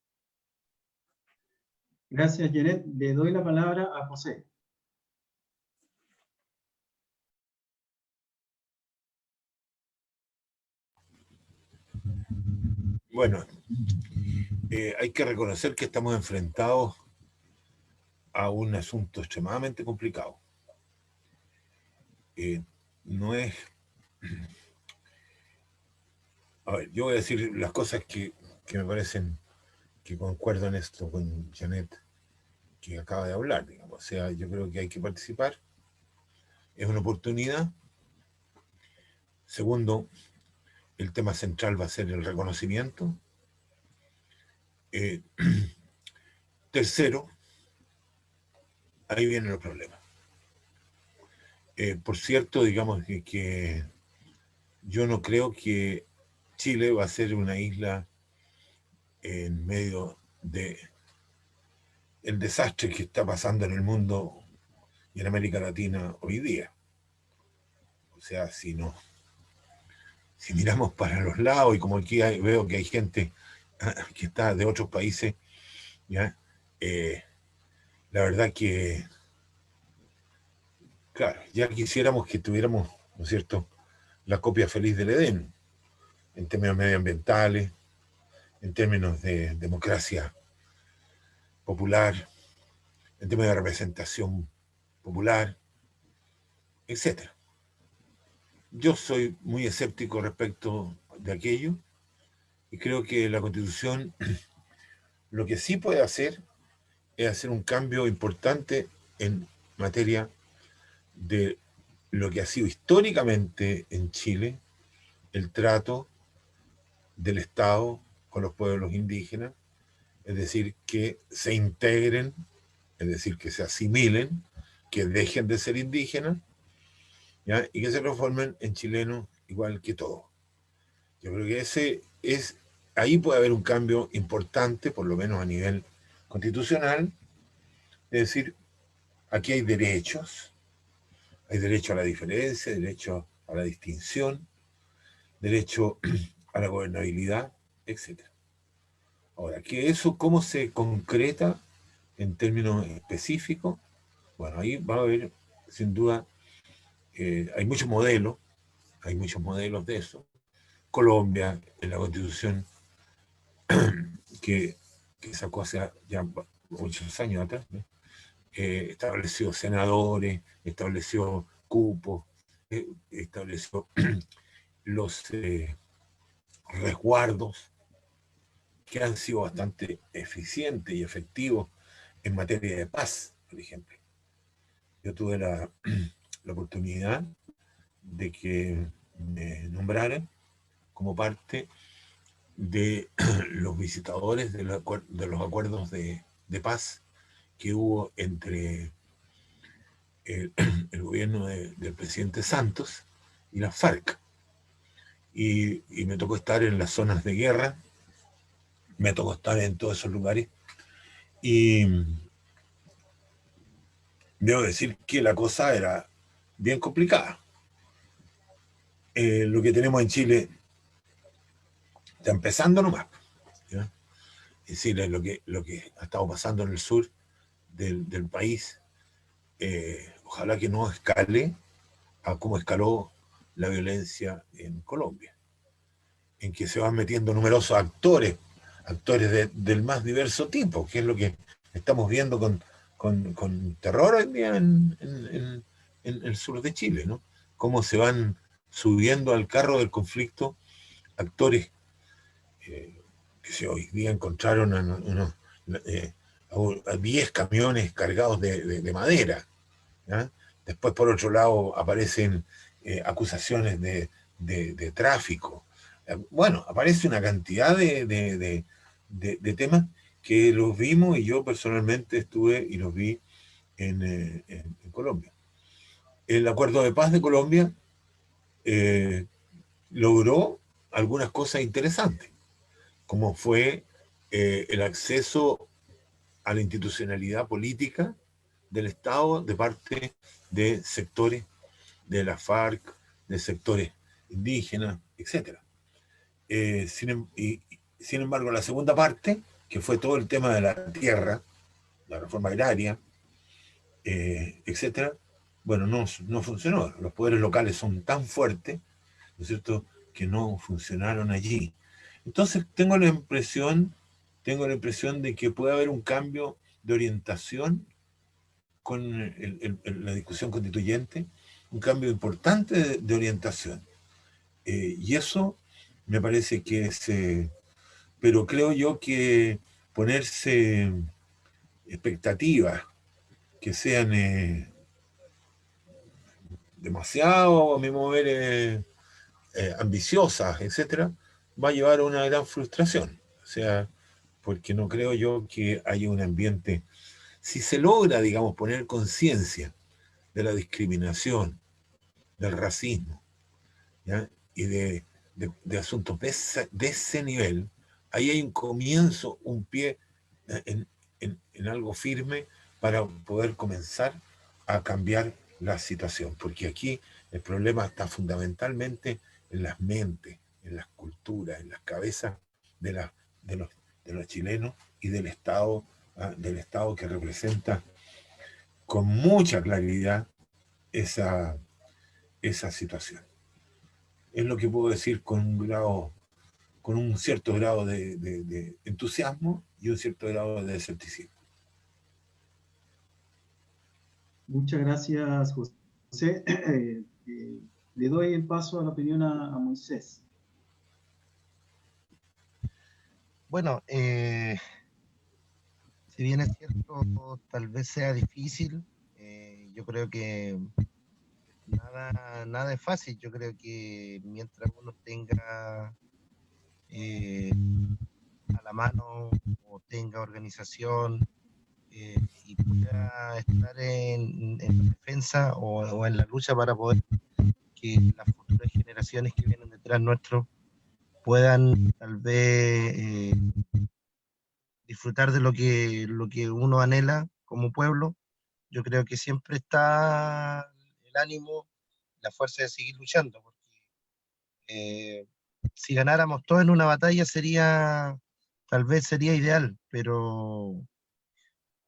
Gracias, Janet. Le doy la palabra a José. Bueno, hay que reconocer que estamos enfrentados a un asunto extremadamente complicado. No es... A ver, yo voy a decir las cosas que me parecen que concuerdo en esto con Janet, que acaba de hablar, digamos. O sea, yo creo que hay que participar, es una oportunidad. Segundo, el tema central va a ser el reconocimiento. Tercero, ahí vienen los problemas. Por cierto, digamos que yo no creo que Chile va a ser una isla en medio de el desastre que está pasando en el mundo y en América Latina hoy día. O sea, si miramos para los lados, y como aquí veo que hay gente que está de otros países, ¿ya? La verdad que, claro, ya quisiéramos que tuviéramos, ¿no es cierto?, la copia feliz del Edén, en términos medioambientales, en términos de democracia popular, en términos de representación popular, etc. Yo soy muy escéptico respecto de aquello y creo que la Constitución lo que sí puede hacer es hacer un cambio importante en materia de lo que ha sido históricamente en Chile el trato del Estado con los pueblos indígenas, es decir, que se integren, es decir, que se asimilen, que dejen de ser indígenas, ¿ya? Y que se transformen en chilenos igual que todos. Yo creo que ahí puede haber un cambio importante, por lo menos a nivel constitucional, es decir, aquí hay derecho a la diferencia, derecho a la distinción, derecho a la gobernabilidad, etc. Ahora, que eso cómo se concreta en términos específicos, bueno, ahí va a haber, sin duda, hay muchos modelos de eso. Colombia, en la Constitución que, que sacó hace ya muchos años atrás, ¿no? Estableció senadores, estableció cupos, estableció los resguardos que han sido bastante eficientes y efectivos en materia de paz, por ejemplo. Yo tuve la oportunidad de que me nombraran como parte de los visitadores de los acuerdos de paz que hubo entre el gobierno del presidente Santos y las FARC. Y me tocó estar en las zonas de guerra, me tocó estar en todos esos lugares, y debo decir que la cosa era bien complicada. Lo que tenemos en Chile está empezando nomás, ¿ya? Es decir, lo que ha estado pasando en el sur del país, ojalá que no escale a cómo escaló la violencia en Colombia, en que se van metiendo numerosos actores del más diverso tipo, que es lo que estamos viendo con terror hoy día en el sur de Chile, ¿no? Cómo se van subiendo al carro del conflicto actores que hoy día encontraron eh, a 10 camiones cargados de madera, ¿ya? Después, por otro lado, aparecen acusaciones de tráfico. Bueno, aparece una cantidad de temas que los vimos y yo personalmente estuve y los vi en Colombia. El acuerdo de paz de Colombia eh, logró algunas cosas interesantes, como fue el acceso a la institucionalidad política del Estado de parte de sectores de la FARC, de sectores indígenas, etc. Sin embargo, la segunda parte, que fue todo el tema de la tierra, la reforma agraria, etc., bueno, no funcionó. Los poderes locales son tan fuertes, ¿no es cierto?, que no funcionaron allí. Entonces tengo la impresión de que puede haber un cambio de orientación con la discusión constituyente, un cambio importante de orientación. Y eso me parece que es, pero creo yo que ponerse expectativas que sean demasiado, a mi mover, ambiciosas, etcétera, va a llevar a una gran frustración. O sea, porque no creo yo que haya un ambiente. Si se logra, digamos, poner conciencia de la discriminación, del racismo, ¿ya? Y de asuntos de ese nivel, ahí hay un comienzo, un pie en algo firme para poder comenzar a cambiar la situación, porque aquí el problema está fundamentalmente en las mentes, en las culturas, en las cabezas de, la, de, los, de los chilenos y del Estado que representa con mucha claridad esa situación. Es lo que puedo decir con un cierto grado de entusiasmo y un cierto grado de escepticismo. Muchas gracias, José. Le doy el paso a la opinión a Moisés. Bueno, si bien es cierto, tal vez sea difícil, yo creo que nada es fácil. Yo creo que mientras uno tenga a la mano o tenga organización y pueda estar en defensa o en la lucha para poder que las futuras generaciones que vienen detrás nuestro puedan tal vez disfrutar de lo que uno anhela como pueblo. Yo creo que siempre está el ánimo, la fuerza de seguir luchando, porque si ganáramos todos en una batalla sería tal vez sería ideal, pero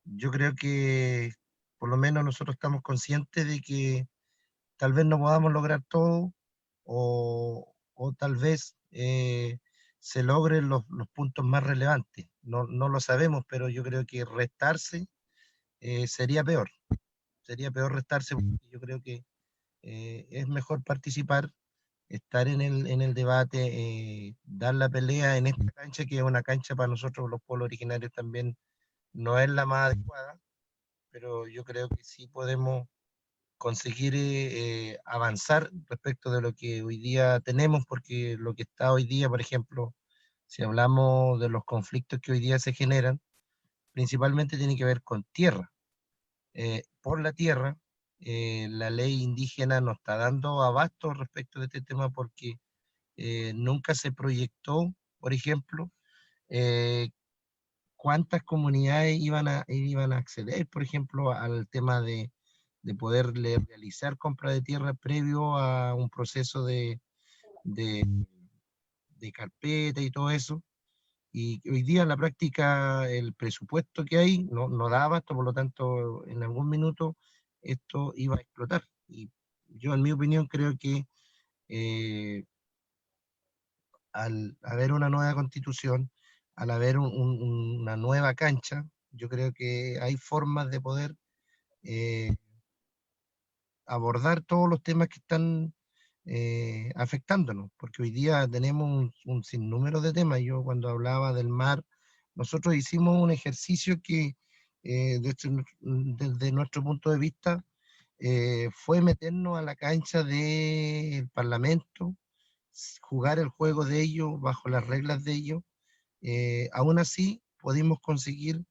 yo creo que por lo menos nosotros estamos conscientes de que tal vez no podamos lograr todo, o tal vez se logren los puntos más relevantes. No, no lo sabemos, pero yo creo que restarse sería peor. Sería peor restarse, porque yo creo que es mejor participar, estar en el debate, dar la pelea en esta cancha, que es una cancha para nosotros los pueblos originarios también no es la más adecuada, pero yo creo que sí podemos conseguir avanzar respecto de lo que hoy día tenemos, porque lo que está hoy día, por ejemplo, si hablamos de los conflictos que hoy día se generan, principalmente tiene que ver con tierra. Por la tierra, la ley indígena nos está dando abasto respecto de este tema, porque nunca se proyectó, por ejemplo, eh, cuántas comunidades iban a acceder, por ejemplo, al tema de poder realizar compra de tierra previo a un proceso de, de carpeta y todo eso. Y hoy día en la práctica el presupuesto que hay no da abasto, por lo tanto en algún minuto esto iba a explotar. Y yo en mi opinión creo que eh, al haber una nueva constitución, al haber una nueva cancha, yo creo que hay formas de poder eh, abordar todos los temas que están afectándonos, porque hoy día tenemos un sinnúmero de temas. Yo cuando hablaba del mar, nosotros hicimos un ejercicio que desde nuestro punto de vista fue meternos a la cancha del Parlamento, jugar el juego de ellos bajo las reglas de ellos. Aún así pudimos conseguir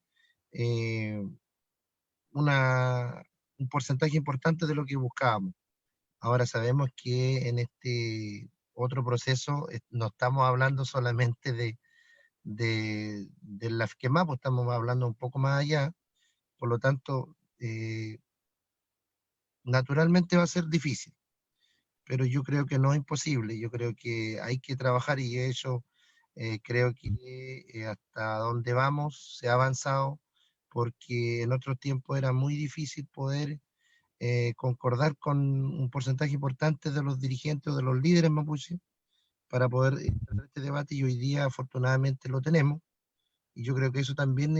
eh, un porcentaje importante de lo que buscábamos. Ahora sabemos que en este otro proceso no estamos hablando solamente de las quemas, pues estamos hablando un poco más allá. Por lo tanto, naturalmente va a ser difícil, pero yo creo que no es imposible. Yo creo que hay que trabajar, y eso creo que hasta donde vamos se ha avanzado, porque en otros tiempos era muy difícil poder concordar con un porcentaje importante de los dirigentes o de los líderes mapuches para poder tener este debate, y hoy día afortunadamente lo tenemos. Y yo creo que eso también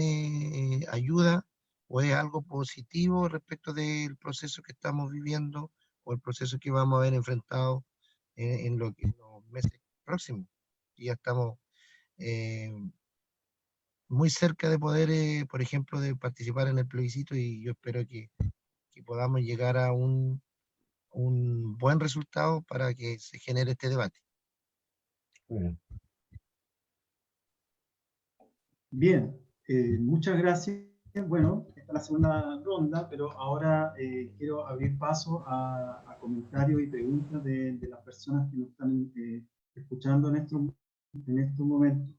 ayuda, o es algo positivo respecto del proceso que estamos viviendo, o el proceso que vamos a ver enfrentado en los meses próximos. Y ya estamos eh, muy cerca de poder, por ejemplo, de participar en el plebiscito, y yo espero que podamos llegar a un buen resultado para que se genere este debate. Bien, muchas gracias. Bueno, esta es la segunda ronda, pero ahora quiero abrir paso a comentarios y preguntas de las personas que nos están escuchando en estos momentos.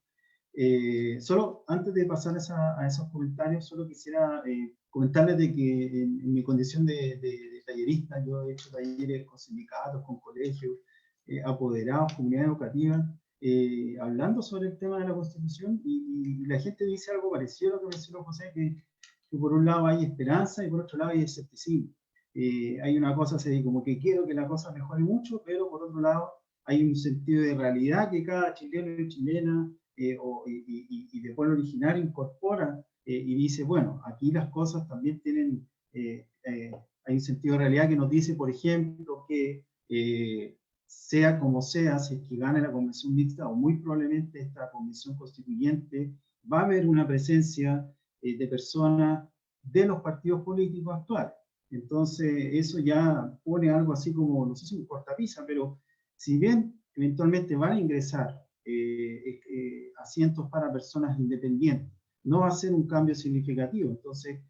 Solo antes de pasar a esos comentarios, solo quisiera comentarles de que en mi condición de tallerista, yo he hecho talleres con sindicatos, con colegios, apoderados, comunidades educativas, hablando sobre el tema de la Constitución, y la gente dice algo parecido a lo que mencionó José, que por un lado hay esperanza y por otro lado hay escepticismo. Hay una cosa así como que quiero que la cosa mejore mucho, pero por otro lado hay un sentido de realidad que cada chileno y chilena y de pueblo originario incorpora y dice, bueno, aquí las cosas también tienen, hay un sentido de realidad que nos dice, por ejemplo, que sea como sea, si es que gane la convención mixta, o muy probablemente esta convención constituyente, va a haber una presencia de personas de los partidos políticos actuales. Entonces, eso ya pone algo así como, no sé si un cortapisa, pero si bien eventualmente van a ingresar asientos para personas independientes, no va a ser un cambio significativo. Entonces,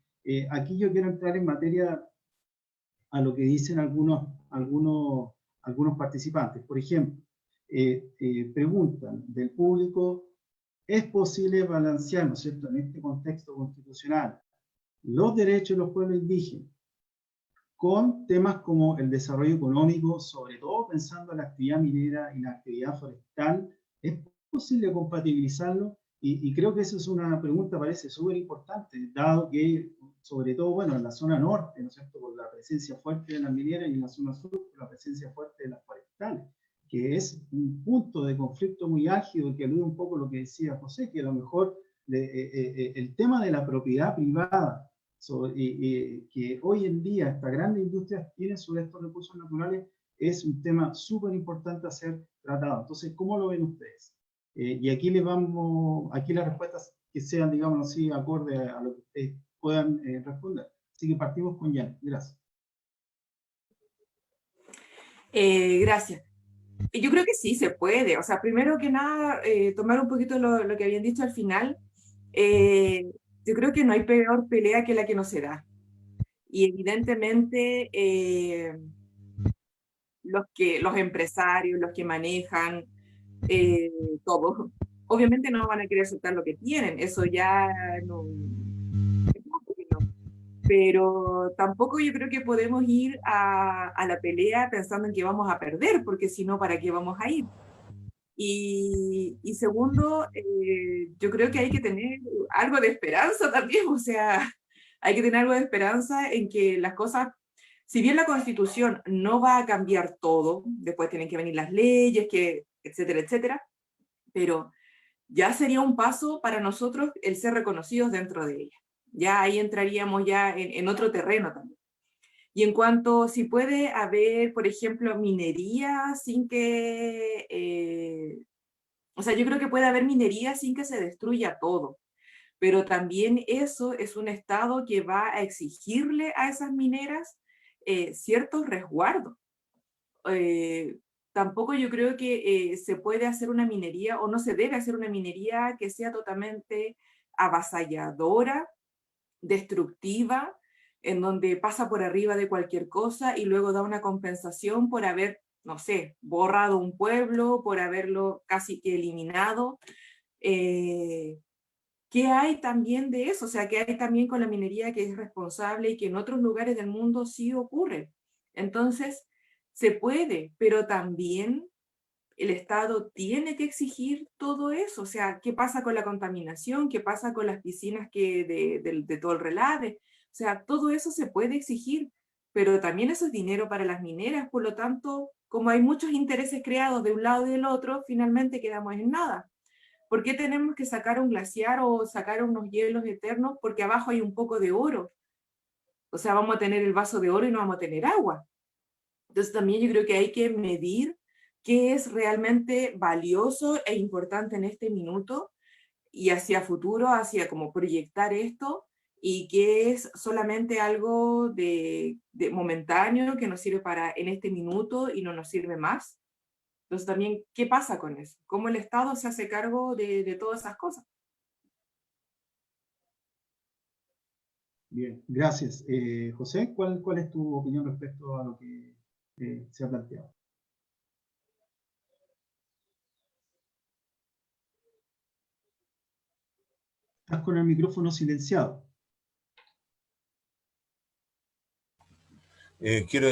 aquí yo quiero entrar en materia a lo que dicen algunos participantes. Por ejemplo, preguntan del público, ¿es posible balancear, ¿no es cierto?, en este contexto constitucional, los derechos de los pueblos indígenas con temas como el desarrollo económico, sobre todo pensando en la actividad minera y la actividad forestal? ¿Es posible compatibilizarlo? Y creo que esa es una pregunta, parece súper importante, dado que, sobre todo, bueno, en la zona norte, ¿no es cierto?, por la presencia fuerte de las mineras, y en la zona sur, por la presencia fuerte de las forestales, que es un punto de conflicto muy álgido, que alude un poco a lo que decía José, que a lo mejor el tema de la propiedad privada, que hoy en día estas grandes industrias tienen sobre estos recursos naturales, es un tema súper importante a ser tratado. Entonces, ¿cómo lo ven ustedes? Y aquí aquí las respuestas que sean, digamos así, acorde a lo que ustedes puedan responder. Así que partimos con Jan. Gracias. Gracias. Yo creo que sí, se puede. O sea, primero que nada, tomar un poquito lo que habían dicho al final. Yo creo que no hay peor pelea que la que no se da. Y evidentemente los empresarios, los que manejan todo, obviamente no van a querer soltar lo que tienen. Eso ya no, pero tampoco yo creo que podemos ir a la pelea pensando en que vamos a perder, porque si no, ¿para qué vamos a ir? Y segundo, yo creo que hay que tener algo de esperanza también, o sea, hay que tener algo de esperanza en que las cosas, si bien la Constitución no va a cambiar todo, después tienen que venir las leyes, que, etcétera, etcétera, pero ya sería un paso para nosotros el ser reconocidos dentro de ella. Ya ahí entraríamos ya en otro terreno también. Y en cuanto si puede haber, por ejemplo, minería sin que, o sea, yo creo que puede haber minería sin que se destruya todo, pero también eso es un Estado que va a exigirle a esas mineras ciertos resguardos. Eh, Tampoco yo creo que se puede hacer una minería o no se debe hacer una minería que sea totalmente avasalladora, destructiva, en donde pasa por arriba de cualquier cosa y luego da una compensación por haber, no sé, borrado un pueblo, por haberlo casi que eliminado. Eh, ¿Qué hay también de eso? O sea, ¿qué hay también con la minería que es responsable y que en otros lugares del mundo sí ocurre? Entonces, se puede, pero también el Estado tiene que exigir todo eso. O sea, ¿qué pasa con la contaminación? ¿Qué pasa con las piscinas de todo el relave? O sea, todo eso se puede exigir, pero también eso es dinero para las mineras. Por lo tanto, como hay muchos intereses creados de un lado y del otro, finalmente quedamos en nada. ¿Por qué tenemos que sacar un glaciar o sacar unos hielos eternos? Porque abajo hay un poco de oro. O sea, vamos a tener el vaso de oro y no vamos a tener agua. Entonces también yo creo que hay que medir qué es realmente valioso e importante en este minuto y hacia futuro, hacia como proyectar esto, y qué es solamente algo de momentáneo que nos sirve para en este minuto y no nos sirve más. Entonces también, ¿qué pasa con eso? ¿Cómo el Estado se hace cargo de todas esas cosas? Bien, gracias. José, ¿cuál es tu opinión respecto a lo que se ha planteado? Estás con el micrófono silenciado. Quiero,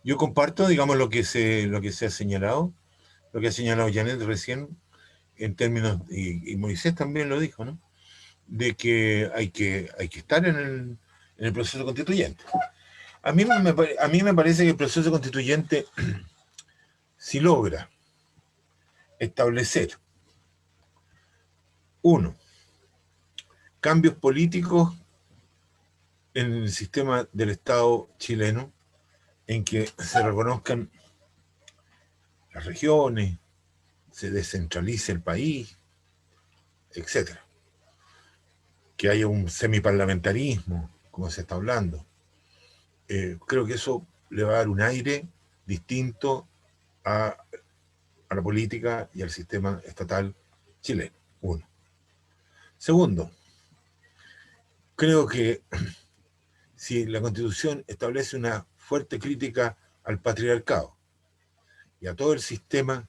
yo comparto, digamos, lo que se ha señalado, lo que ha señalado Janet recién, en términos, y Moisés también lo dijo, ¿no?, de que hay que estar en el proceso constituyente. A mí me parece que el proceso constituyente, si logra establecer, uno, cambios políticos en el sistema del Estado chileno, en que se reconozcan las regiones, se descentralice el país, etcétera. Que haya un semiparlamentarismo, como se está hablando. Creo que eso le va a dar un aire distinto a la política y al sistema estatal chileno. Uno. Segundo, creo que si la Constitución establece una fuerte crítica al patriarcado y a todo el sistema,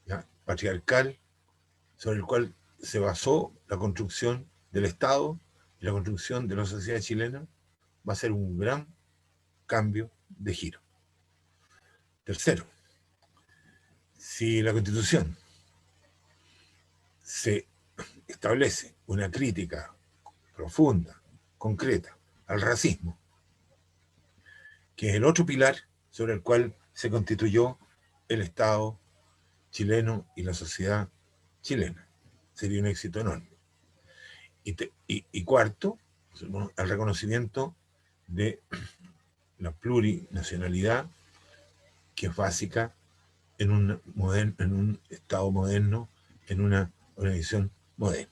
¿ya?, patriarcal sobre el cual se basó la construcción del Estado y la construcción de la sociedad chilena, va a ser un gran cambio de giro. Tercero, si la Constitución se establece una crítica profunda, concreta, al racismo, que es el otro pilar sobre el cual se constituyó el Estado chileno y la sociedad chilena. Sería un éxito enorme. Y cuarto, el reconocimiento de la plurinacionalidad, que es básica en un Estado moderno, en una organización moderna.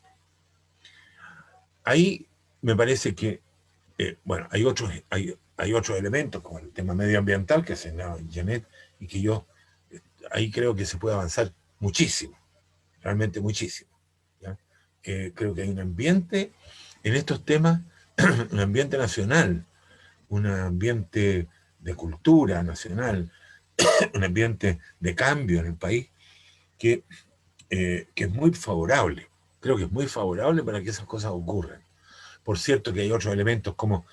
Ahí me parece que, bueno, hay otros elementos, como el tema medioambiental, que señalaba Janet, y que yo ahí creo que se puede avanzar muchísimo, realmente muchísimo. ¿Ya? Creo que hay un ambiente en estos temas, un ambiente nacional, un ambiente de cultura nacional, un ambiente de cambio en el país que es muy favorable. Creo que es muy favorable para que esas cosas ocurran. Por cierto que hay otros elementos como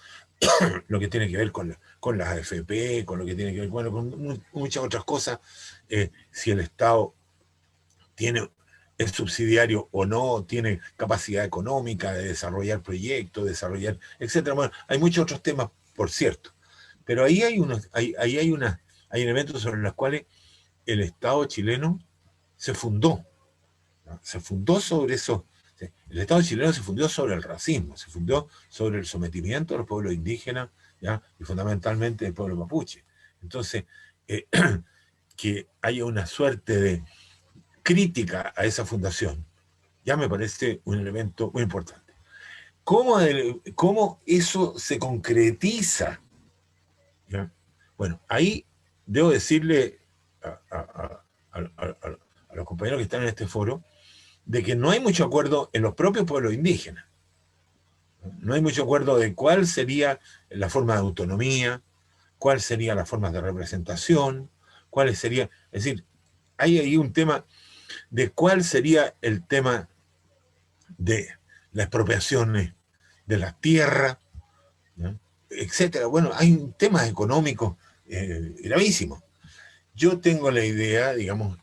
lo que tiene que ver con las AFP, con lo que tiene que ver, bueno, con muchas otras cosas. Si el Estado es subsidiario o no, tiene capacidad económica de desarrollar proyectos, etcétera. Bueno, hay muchos otros temas, por cierto. Pero ahí hay elementos sobre los cuales el Estado chileno se fundó. ¿No? Se fundó sobre eso. El Estado chileno se fundó sobre el racismo, se fundó sobre el sometimiento de los pueblos indígenas, ¿ya? Y fundamentalmente del pueblo mapuche. Entonces, que haya una suerte de crítica a esa fundación, ya me parece un elemento muy importante. ¿Cómo eso se concretiza? ¿Ya? Bueno, ahí debo decirle a los compañeros que están en este foro de que no hay mucho acuerdo en los propios pueblos indígenas. No hay mucho acuerdo de cuál sería la forma de autonomía, cuál sería la forma de representación, cuáles serían... Es decir, hay ahí un tema de cuál sería el tema de las expropiaciones de las tierras, ¿no? Etcétera. Bueno, hay temas económicos gravísimos. Yo tengo la idea, digamos,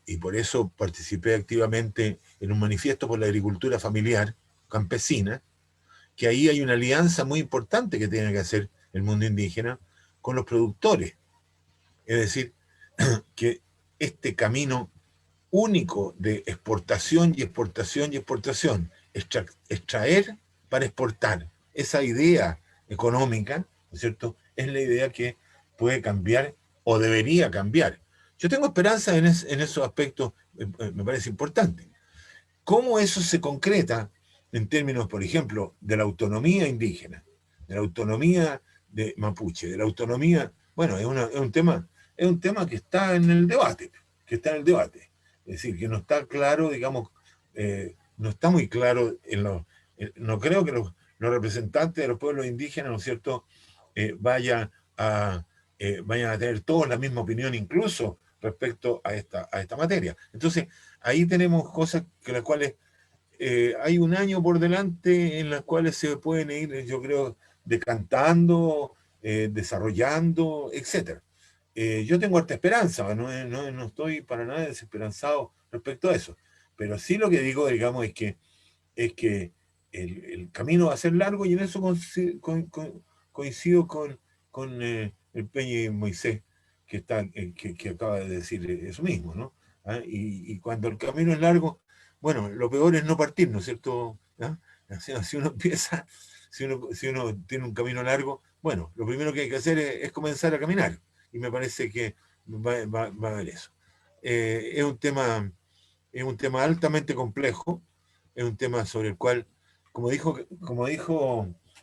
y por eso participé activamente en un manifiesto por la agricultura familiar campesina, que ahí hay una alianza muy importante que tiene que hacer el mundo indígena con los productores. Es decir, que este camino único de exportación y exportación y exportación, extraer para exportar, esa idea económica, ¿no es cierto?, es la idea que puede cambiar o debería cambiar. Yo tengo esperanza en esos aspectos, me parece importante. ¿Cómo eso se concreta en términos, por ejemplo, de la autonomía indígena, de la autonomía de mapuche, de la autonomía? Bueno, es un tema que está en el debate, Es decir, que no está claro, digamos, no está muy claro no creo que los representantes de los pueblos indígenas, ¿no es cierto?, vayan a tener todos la misma opinión, incluso respecto a esta materia. Entonces, ahí tenemos cosas que las cuales hay un año por delante en las cuales se pueden ir, yo creo, decantando, desarrollando, etc. Yo tengo harta esperanza, no estoy para nada desesperanzado respecto a eso, pero sí lo que digo, digamos, es que el camino va a ser largo, y en eso coincido con el Peña y Moisés, que acaba de decir eso mismo, ¿no? ¿Ah? Y cuando el camino es largo, bueno, lo peor es no partir, ¿no es cierto? ¿Ah? Si uno empieza, si uno tiene un camino largo, bueno, lo primero que hay que hacer es comenzar a caminar, y me parece que va a haber eso. Es un tema altamente complejo, es un tema sobre el cual, como dijo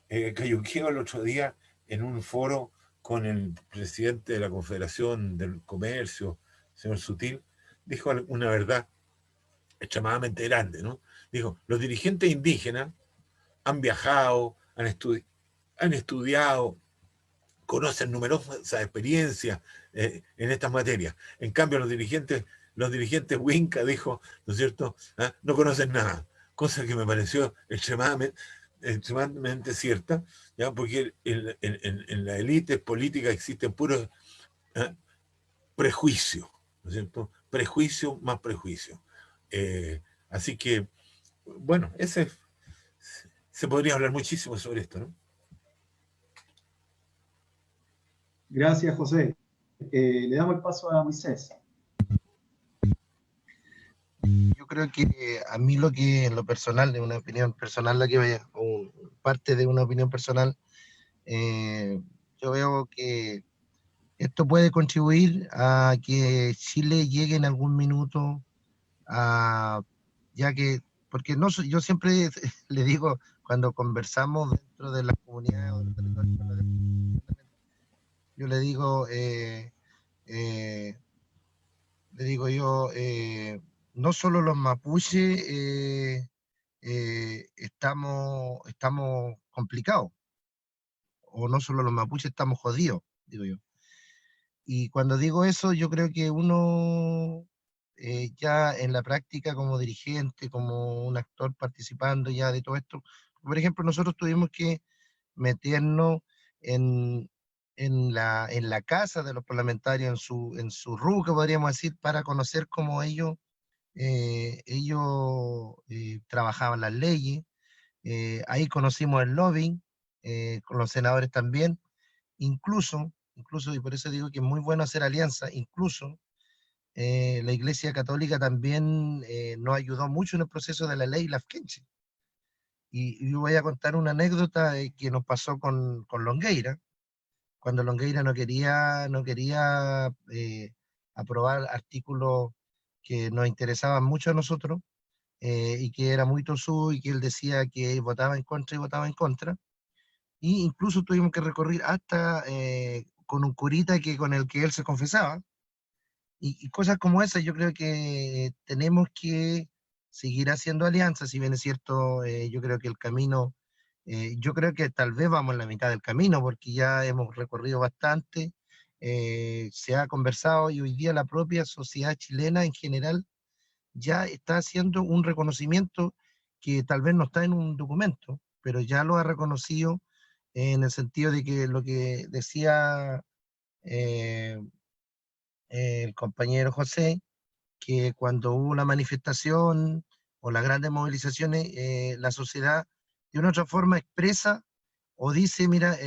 Cayuqueo el otro día en un foro con el presidente de la Confederación del Comercio, señor Sutil, dijo una verdad extremadamente grande, ¿no? Dijo: los dirigentes indígenas han viajado, han estudiado, conocen numerosas experiencias en estas materias. En cambio, los dirigentes Winca, dijo, ¿no es cierto?, ¿ah? No conocen nada, cosa que me pareció extremadamente cierta, ¿ya? Porque en la élite política existen puros prejuicios, ¿no es cierto? Prejuicio más prejuicio. Así que, bueno, se podría hablar muchísimo sobre esto, ¿no? Gracias, José. Le damos el paso a Moisés. Yo creo que a mí lo que, en lo personal, de una opinión personal, la que vaya, o parte de una opinión personal, yo veo que esto puede contribuir a que Chile llegue en algún minuto a, ya que, porque no, yo siempre le digo, cuando conversamos dentro de la comunidad o del territorio, yo eh, le digo yo, no solo los mapuches estamos complicados, o no solo los mapuches estamos jodidos, digo yo. Y cuando digo eso, yo creo que uno ya en la práctica como dirigente, como un actor participando ya de todo esto, por ejemplo, nosotros tuvimos que meternos en, en la casa de los parlamentarios, en su ruca, podríamos decir, para conocer cómo ellos trabajaban las leyes. Ahí conocimos el lobbying, con los senadores también, incluso, y por eso digo que es muy bueno hacer alianza, incluso la Iglesia Católica también nos ayudó mucho en el proceso de la ley Lafkenche. Y yo voy a contar una anécdota que nos pasó con Longueira, cuando Longueira no quería aprobar artículos que nos interesaban mucho a nosotros, y que era muy tosú, y que él decía que votaba en contra y votaba en contra. Y incluso tuvimos que recorrer hasta con un curita con el que él se confesaba. Y cosas como esas yo creo que tenemos que seguir haciendo alianzas, si bien es cierto, yo creo que el camino, yo creo que tal vez vamos en la mitad del camino, porque ya hemos recorrido bastante, se ha conversado, y hoy día la propia sociedad chilena en general ya está haciendo un reconocimiento que tal vez no está en un documento, pero ya lo ha reconocido, en el sentido de que lo que decía eh, el compañero José, que cuando hubo una manifestación o las grandes movilizaciones, la sociedad de una u otra forma expresa o dice, mira,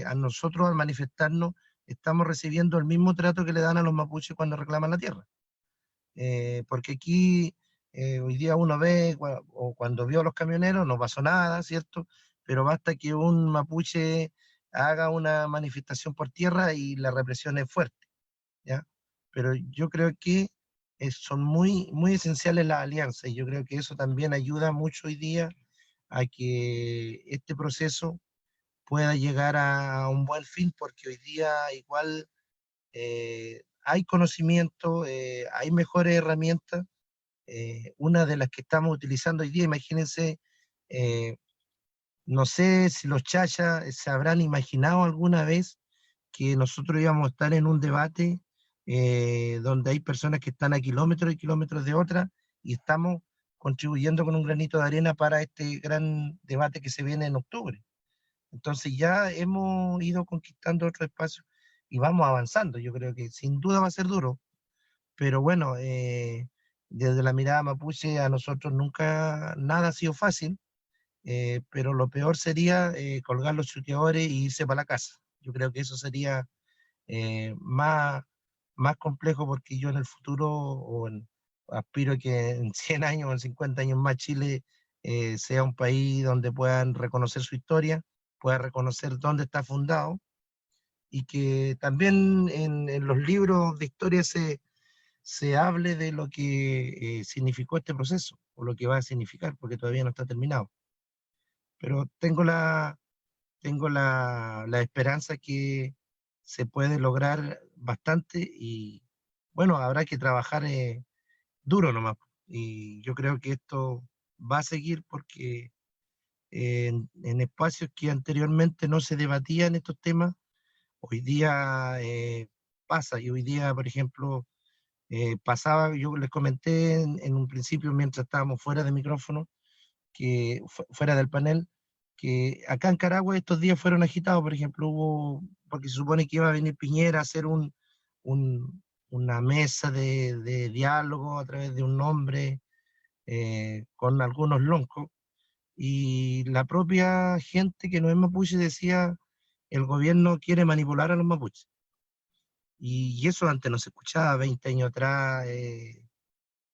a nosotros al manifestarnos estamos recibiendo el mismo trato que le dan a los mapuches cuando reclaman la tierra. Porque aquí hoy día uno ve, o cuando vio a los camioneros, no pasó nada, ¿cierto? Pero basta que un mapuche haga una manifestación por tierra y la represión es fuerte, ¿ya? Pero yo creo que son muy, muy esenciales las alianzas, y yo creo que eso también ayuda mucho hoy día a que este proceso pueda llegar a un buen fin, porque hoy día igual hay conocimiento, hay mejores herramientas. Una de las que estamos utilizando hoy día, imagínense, eh, no sé si los chachas se habrán imaginado alguna vez que nosotros íbamos a estar en un debate donde hay personas que están a kilómetros y kilómetros de otra, y estamos contribuyendo con un granito de arena para este gran debate que se viene en octubre. Entonces ya hemos ido conquistando otros espacios y vamos avanzando. Yo creo que sin duda va a ser duro, pero bueno, desde la mirada mapuche a nosotros nunca nada ha sido fácil, pero lo peor sería colgar los chuteadores y irse para la casa. Yo creo que eso sería más complejo, porque yo en el futuro, aspiro a que en 100 años o en 50 años más Chile sea un país donde puedan reconocer su historia, pueda reconocer dónde está fundado, y que también en los libros de historia se hable de lo que significó este proceso, o lo que va a significar, porque todavía no está terminado. Pero tengo la esperanza que se puede lograr bastante, y bueno, habrá que trabajar duro nomás. Y yo creo que esto va a seguir, porque en espacios que anteriormente no se debatían estos temas, hoy día pasa. Y hoy día, por ejemplo, pasaba, yo les comenté en un principio, mientras estábamos fuera de micrófono, que fuera del panel, que acá en Carahue estos días fueron agitados. Por ejemplo, porque se supone que iba a venir Piñera a hacer un, una mesa de diálogo a través de un nombre con algunos loncos, y la propia gente que no es mapuche decía, el gobierno quiere manipular a los mapuches. Y eso antes no se escuchaba, 20 años atrás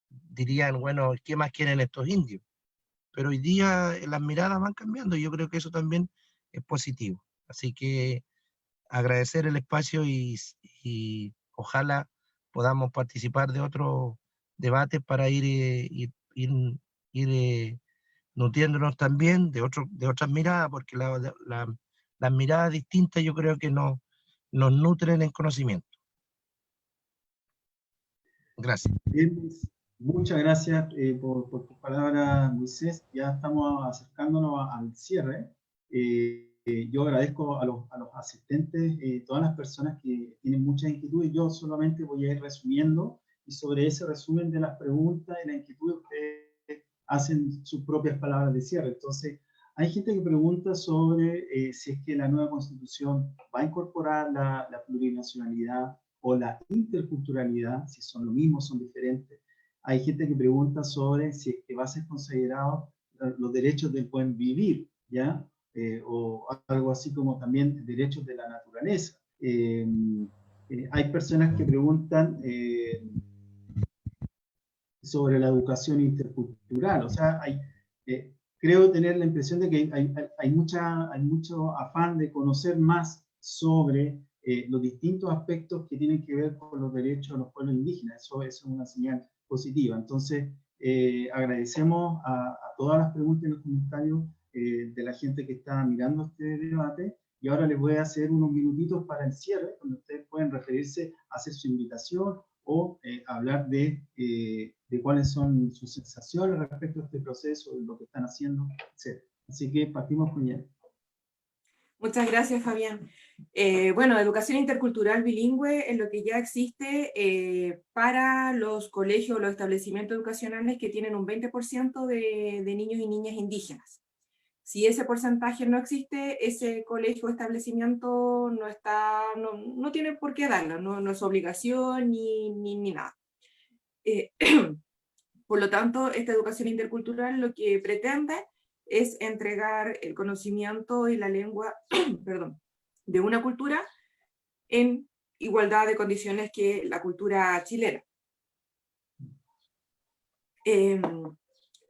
dirían, bueno, ¿qué más quieren estos indios? Pero hoy día las miradas van cambiando y yo creo que eso también es positivo. Así que agradecer el espacio y ojalá podamos participar de otros debates para ir nutriéndonos también de otras miradas, porque las miradas distintas yo creo que nos nutren en conocimiento. Gracias. Bien, pues, muchas gracias por tus palabras, Moisés. Ya estamos acercándonos al cierre. Yo agradezco a los asistentes, todas las personas que tienen muchas inquietudes. Yo solamente voy a ir resumiendo, y sobre ese resumen de las preguntas y la inquietud, ustedes hacen sus propias palabras de cierre. Entonces, hay gente que pregunta sobre si es que la nueva Constitución va a incorporar la plurinacionalidad o la interculturalidad, si son lo mismo, son diferentes. Hay gente que pregunta sobre si es que va a ser considerado los derechos del buen vivir, ¿ya? O algo así como también derechos de la naturaleza. Hay personas que preguntan sobre la educación intercultural, o sea, creo tener la impresión de que hay mucho afán de conocer más sobre los distintos aspectos que tienen que ver con los derechos de los pueblos indígenas. Eso es una señal positiva. Entonces, agradecemos a todas las preguntas y los comentarios de la gente que está mirando este debate, y ahora les voy a hacer unos minutitos para el cierre, donde ustedes pueden referirse, hacer su invitación o hablar de cuáles son sus sensaciones respecto a este proceso, de lo que están haciendo, etc. Así que partimos con ella. Muchas gracias, Fabián. Bueno, educación intercultural bilingüe es lo que ya existe para los colegios o los establecimientos educacionales que tienen un 20% de niños y niñas indígenas. Si ese porcentaje no existe, ese colegio o establecimiento no tiene por qué darlo, no es obligación ni nada. Por lo tanto, esta educación intercultural lo que pretende es entregar el conocimiento y la lengua perdón, de una cultura en igualdad de condiciones que la cultura chilena.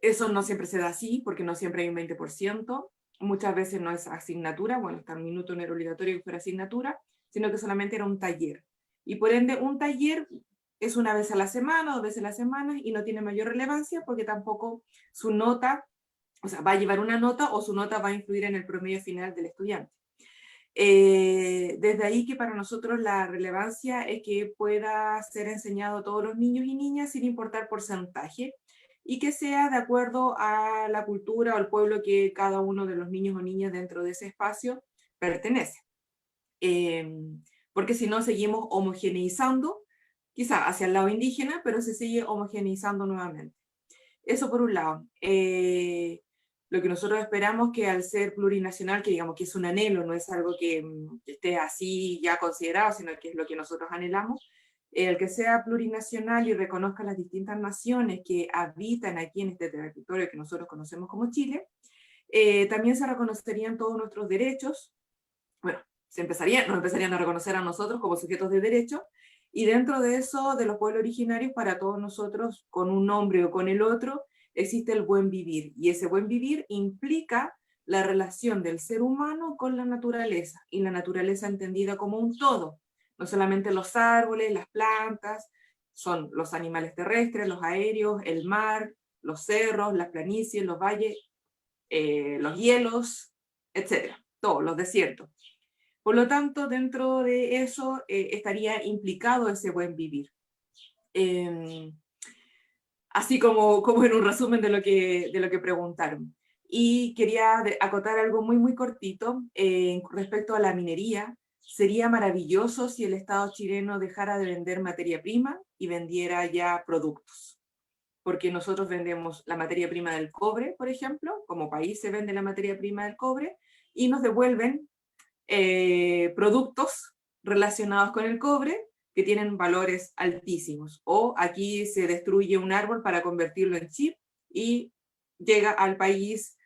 Eso no siempre se da así, porque no siempre hay un 20%, muchas veces no es asignatura, bueno, está el minuto no era obligatorio que fuera asignatura, sino que solamente era un taller. Y por ende, un taller es una vez a la semana, 2 veces a la semana, y no tiene mayor relevancia porque tampoco su nota, o sea, va a llevar una nota o su nota va a influir en el promedio final del estudiante. Desde ahí que para nosotros la relevancia es que pueda ser enseñado a todos los niños y niñas sin importar porcentaje, y que sea de acuerdo a la cultura o al pueblo que cada uno de los niños o niñas dentro de ese espacio pertenece. Porque si no seguimos homogeneizando, quizá hacia el lado indígena, pero se sigue homogeneizando nuevamente. Eso por un lado. Lo que nosotros esperamos que al ser plurinacional, que digamos que es un anhelo, no es algo que esté así ya considerado, sino que es lo que nosotros anhelamos, el que sea plurinacional y reconozca las distintas naciones que habitan aquí en este territorio que nosotros conocemos como Chile, también se reconocerían todos nuestros derechos. Bueno, nos empezarían a reconocer a nosotros como sujetos de derecho, y dentro de eso, de los pueblos originarios, para todos nosotros, con un nombre o con el otro, existe el buen vivir, y ese buen vivir implica la relación del ser humano con la naturaleza, y la naturaleza entendida como un todo, no solamente los árboles, las plantas, son los animales terrestres, los aéreos, el mar, los cerros, las planicies, los valles, los hielos, etc., todos los desiertos. Por lo tanto, dentro de eso estaría implicado ese buen vivir. Así como en un resumen de lo que preguntaron. Y quería acotar algo muy, muy cortito respecto a la minería. Sería maravilloso si el Estado chileno dejara de vender materia prima y vendiera ya productos. Porque nosotros vendemos la materia prima del cobre, por ejemplo, como país se vende la materia prima del cobre, y nos devuelven productos relacionados con el cobre que tienen valores altísimos. O aquí se destruye un árbol para convertirlo en chip y llega al país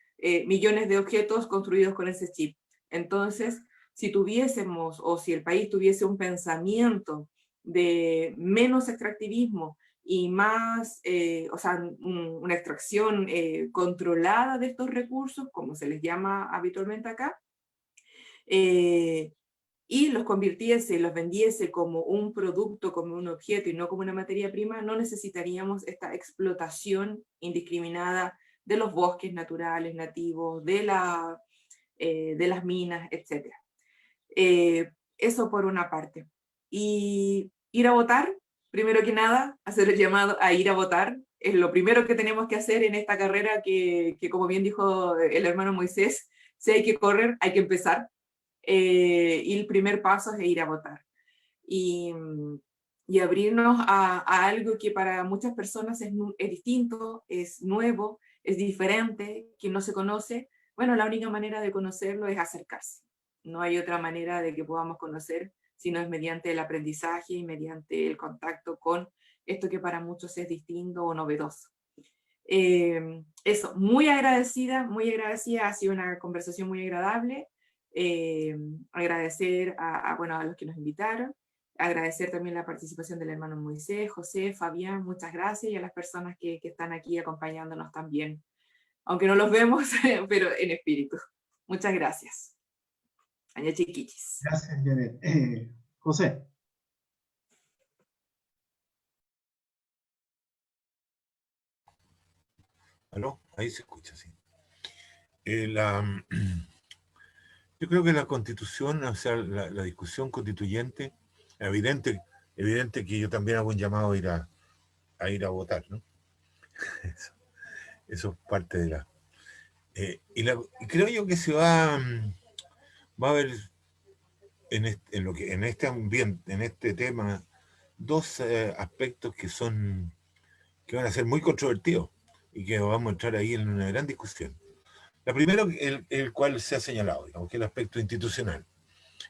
millones de objetos construidos con ese chip. Entonces, si tuviésemos, o si el país tuviese un pensamiento de menos extractivismo y más, o sea, una extracción controlada de estos recursos, como se les llama habitualmente acá, y los convirtiese, los vendiese como un producto, como un objeto y no como una materia prima, no necesitaríamos esta explotación indiscriminada de los bosques naturales nativos, de las minas, etc. Eso por una parte. Y ir a votar, primero que nada, hacer el llamado a ir a votar, es lo primero que tenemos que hacer en esta carrera que como bien dijo el hermano Moisés, si hay que correr, hay que empezar. Y el primer paso es ir a votar. Y abrirnos a algo que para muchas personas es distinto, es nuevo, es diferente, que no se conoce. Bueno, la única manera de conocerlo es acercarse. No hay otra manera de que podamos conocer si no es mediante el aprendizaje y mediante el contacto con esto que para muchos es distinto o novedoso. Eso, muy agradecida, ha sido una conversación muy agradable. Agradecer bueno, a los que nos invitaron, agradecer también la participación del hermano Moisés, José, Fabián, muchas gracias, y a las personas que están aquí acompañándonos también, aunque no los vemos, pero en espíritu. Muchas gracias. Aña chiquichis. Gracias, Janet. José. ¿Aló? Ahí se escucha, sí. Yo creo que la constitución, o sea, la discusión constituyente, evidente que yo también hago un llamado a ir a votar, ¿no? Eso es parte de la... y creo yo que se va a ver en este ambiente, en este tema, dos aspectos que van a ser muy controvertidos y que vamos a entrar ahí en una gran discusión. La primera, el cual se ha señalado, digamos, que es el aspecto institucional.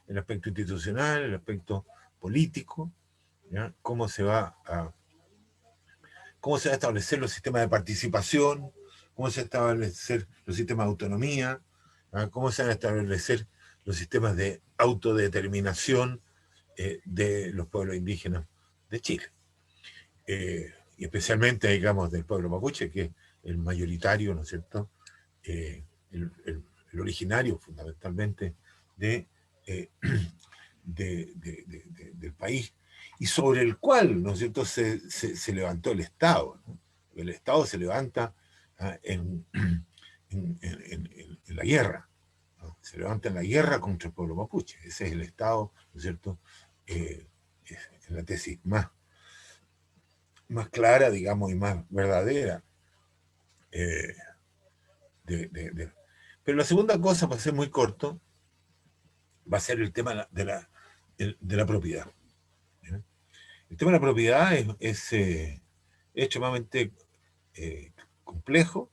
El aspecto institucional, el aspecto político, ¿ya? Cómo se va a establecer los sistemas de participación, cómo se van a establecer los sistemas de autonomía, ¿ya? Cómo se van a establecer los sistemas de autodeterminación de los pueblos indígenas de Chile. Y especialmente, digamos, del pueblo mapuche, que es el mayoritario, ¿no es cierto?, el originario fundamentalmente del país, y sobre el cual, ¿no es cierto?, se levantó el Estado, ¿no? El Estado se levanta en la guerra, ¿no? Se levanta en la guerra contra el pueblo mapuche. Ese es el Estado, ¿no es cierto?, es la tesis más clara, digamos, y más verdadera. Pero la segunda cosa, para ser muy corto, va a ser el tema de la propiedad. ¿Sí? El tema de la propiedad es extremadamente complejo,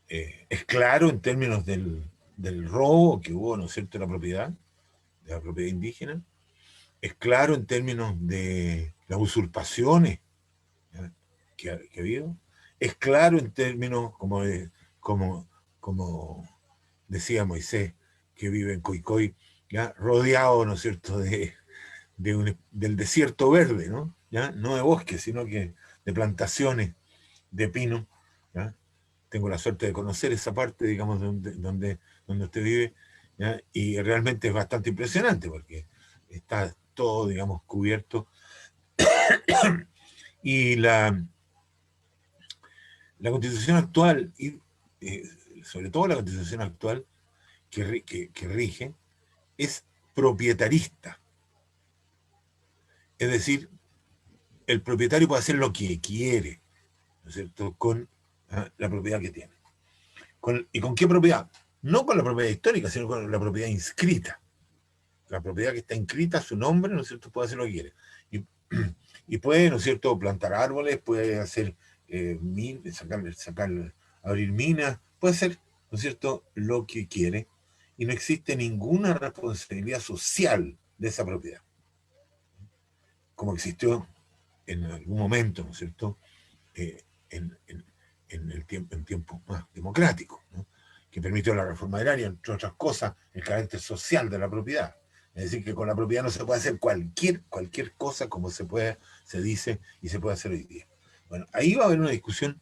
es claro en términos del robo que hubo, ¿no es cierto?, de la propiedad indígena, es claro en términos de las usurpaciones, ¿ya?, que ha habido, es claro en términos como decía Moisés, que vive en Coicoy, ¿ya?, rodeado, ¿no es cierto?, del desierto verde, ¿no? ¿Ya? No de bosque, sino que de plantaciones de pino, ¿ya? Tengo la suerte de conocer esa parte, digamos, donde usted vive, ¿ya? Y realmente es bastante impresionante porque está todo, digamos, cubierto. Y la constitución actual, y sobre todo la constitución actual que rige, es propietarista. Es decir, el propietario puede hacer lo que quiere, ¿no es cierto?, con la propiedad que tiene. ¿Y con qué propiedad? No con la propiedad histórica, sino con la propiedad inscrita. La propiedad que está inscrita a su nombre, ¿no es cierto?, puede hacer lo que quiere. Y puede, ¿no es cierto?, plantar árboles, puede hacer abrir minas, puede hacer, ¿no es cierto?, lo que quiere, y no existe ninguna responsabilidad social de esa propiedad, como existió en algún momento, ¿no es cierto?, en el en tiempos más democráticos, ¿no? Que permitió la reforma agraria, entre otras cosas, el carácter social de la propiedad. Es decir, que con la propiedad no se puede hacer cualquier cosa como se dice y se puede hacer hoy día. Bueno, ahí va a haber una discusión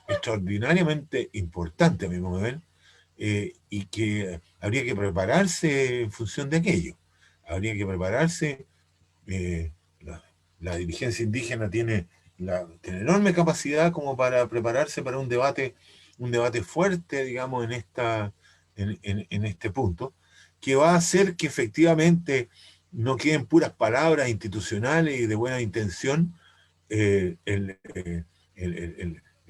extraordinariamente importante, a mi modo de ver, y que habría que prepararse en función de aquello. Habría que prepararse. La dirigencia indígena tiene enorme capacidad como para prepararse para un debate fuerte, digamos, en este punto, que va a hacer que efectivamente no queden puras palabras institucionales y de buena intención el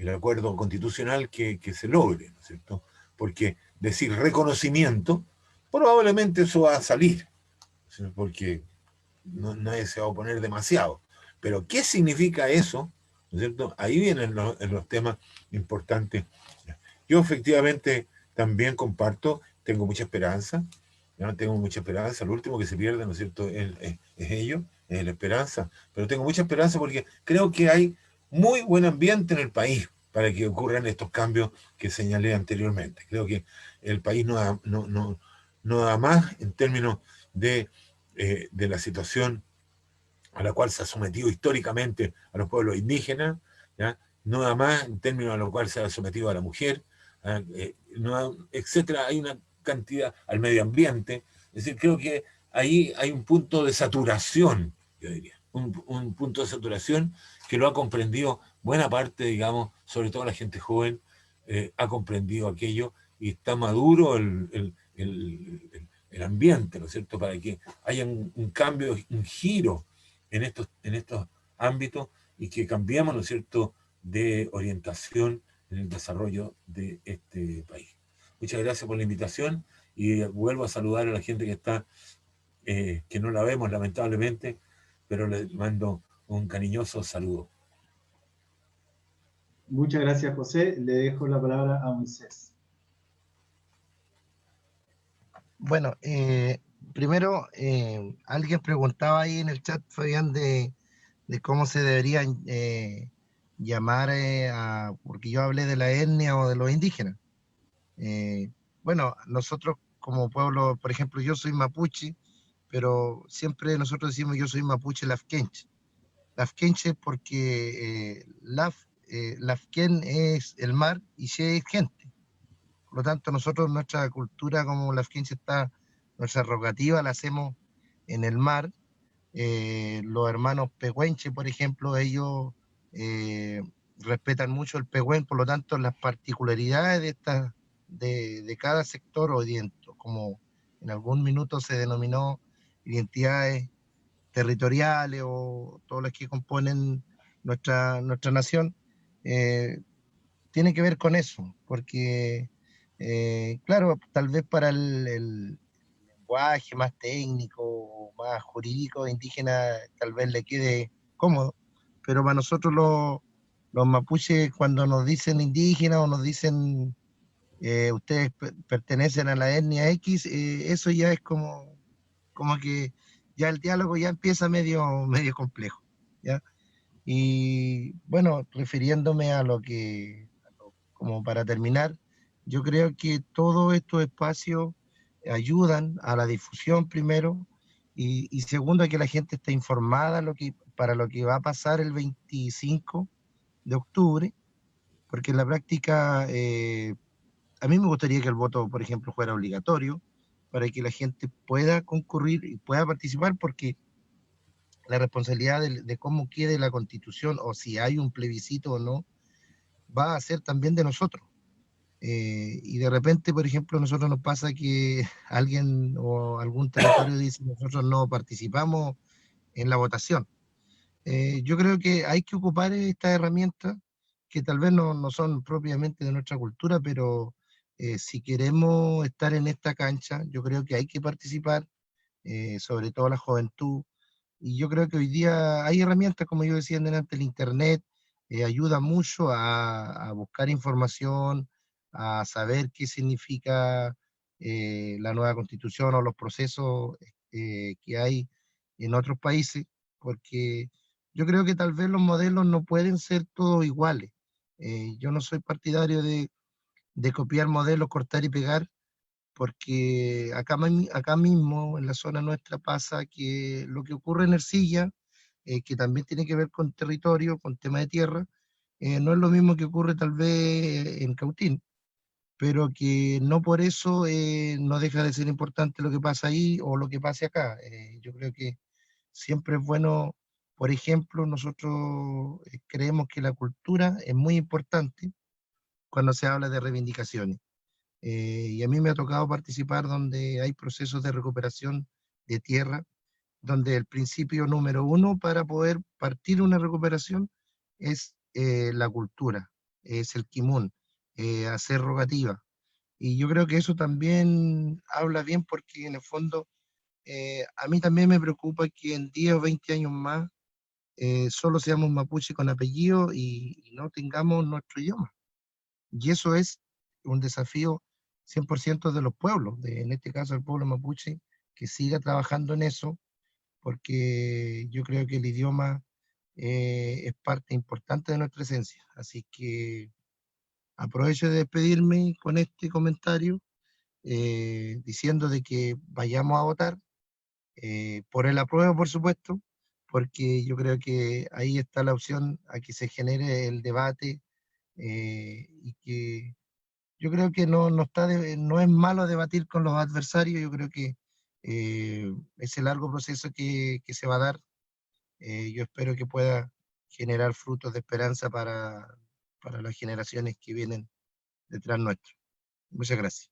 acuerdo constitucional que se logre, ¿no es cierto? Porque decir reconocimiento, probablemente eso va a salir, ¿sí? Porque nadie se va a oponer demasiado. Pero ¿qué significa eso? ¿No es cierto? Ahí vienen los temas importantes. Yo efectivamente también comparto, tengo mucha esperanza, ¿no? Tengo mucha esperanza. Lo último que se pierde, ¿no es cierto?, es ello, es la esperanza. Pero tengo mucha esperanza porque creo que hay muy buen ambiente en el país para que ocurran estos cambios que señalé anteriormente. Creo que el país no da más en términos de la situación a la cual se ha sometido históricamente a los pueblos indígenas, ¿ya? No da más en términos a lo cual se ha sometido a la mujer, etcétera. Hay una cantidad al medio ambiente. Es decir, creo que ahí hay un punto de saturación, yo diría, un punto de saturación que lo ha comprendido buena parte, digamos, sobre todo la gente joven, ha comprendido aquello y está maduro el ambiente, ¿no es cierto?, para que haya un cambio, un giro en estos ámbitos y que cambiemos, ¿no es cierto?, de orientación en el desarrollo de este país. Muchas gracias por la invitación y vuelvo a saludar a la gente que está, que no la vemos lamentablemente, pero les mando un cariñoso saludo. Muchas gracias, José. Le dejo la palabra a Moisés. Bueno, primero, alguien preguntaba ahí en el chat, Fabián, de cómo se deberían llamar porque yo hablé de la etnia o de los indígenas. Bueno, nosotros como pueblo, por ejemplo, yo soy mapuche, pero siempre nosotros decimos yo soy mapuche lafkenche. Lafkenche porque lafken es el mar y che es gente. Por lo tanto, nosotros, nuestra cultura como lafkenche nuestra rogativa la hacemos en el mar. Los hermanos pehuenche, por ejemplo, ellos respetan mucho el pehuen, por lo tanto, las particularidades de cada sector o como en algún minuto se denominó identidades territoriales o todas las que componen nuestra nación, tiene que ver con eso, porque, claro, tal vez para el lenguaje más técnico, más jurídico, indígena, tal vez le quede cómodo, pero para nosotros los mapuches, cuando nos dicen indígena o nos dicen ustedes pertenecen a la etnia X, eso ya es como que ya el diálogo ya empieza medio complejo, ¿ya? Y bueno, refiriéndome como para terminar, yo creo que todos estos espacios ayudan a la difusión primero y segundo a que la gente esté informada para lo que va a pasar el 25 de octubre, porque en la práctica a mí me gustaría que el voto, por ejemplo, fuera obligatorio para que la gente pueda concurrir y pueda participar, porque la responsabilidad de cómo quede la Constitución o si hay un plebiscito o no, va a ser también de nosotros. Y de repente, por ejemplo, a nosotros nos pasa que alguien o algún territorio dice nosotros no participamos en la votación. Yo creo que hay que ocupar estas herramientas que tal vez no son propiamente de nuestra cultura, pero si queremos estar en esta cancha, yo creo que hay que participar, sobre todo la juventud. Y yo creo que hoy día hay herramientas, como yo decía delante, el Internet ayuda mucho a buscar información, a saber qué significa la nueva Constitución o los procesos que hay en otros países, porque yo creo que tal vez los modelos no pueden ser todos iguales. Yo no soy partidario de copiar modelos, cortar y pegar, porque acá mismo en la zona nuestra pasa que lo que ocurre en Ercilla, que también tiene que ver con territorio, con tema de tierra, no es lo mismo que ocurre tal vez en Cautín, pero que no por eso no deja de ser importante lo que pasa ahí o lo que pase acá. Yo creo que siempre es bueno, por ejemplo, nosotros creemos que la cultura es muy importante cuando se habla de reivindicaciones. Y a mí me ha tocado participar donde hay procesos de recuperación de tierra, donde el principio número uno para poder partir una recuperación es la cultura, es el kimun, hacer rogativa. Y yo creo que eso también habla bien porque en el fondo a mí también me preocupa que en 10 o 20 años más solo seamos mapuche con apellido y no tengamos nuestro idioma. Y eso es un desafío 100% de los pueblos, en este caso el pueblo mapuche, que siga trabajando en eso, porque yo creo que el idioma es parte importante de nuestra esencia. Así que aprovecho de despedirme con este comentario, diciendo de que vayamos a votar por el apruebo, por supuesto, porque yo creo que ahí está la opción a que se genere el debate y que yo creo que no es malo debatir con los adversarios, yo creo que ese largo proceso que se va a dar, yo espero que pueda generar frutos de esperanza para las generaciones que vienen detrás nuestro. Muchas gracias.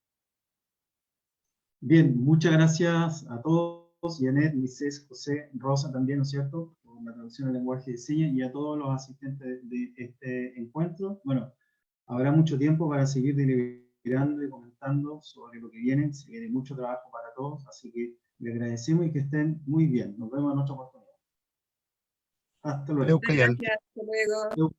Bien, muchas gracias a todos, Janet, Moisés, José, Rosa también, ¿no es cierto?, por la traducción al lenguaje de señas, y a todos los asistentes de este encuentro. Bueno, habrá mucho tiempo para seguir deliberando y comentando sobre lo que viene. Se viene mucho trabajo para todos, así que le agradecemos y que estén muy bien. Nos vemos en otra oportunidad. Hasta luego. Muchas gracias. Hasta luego.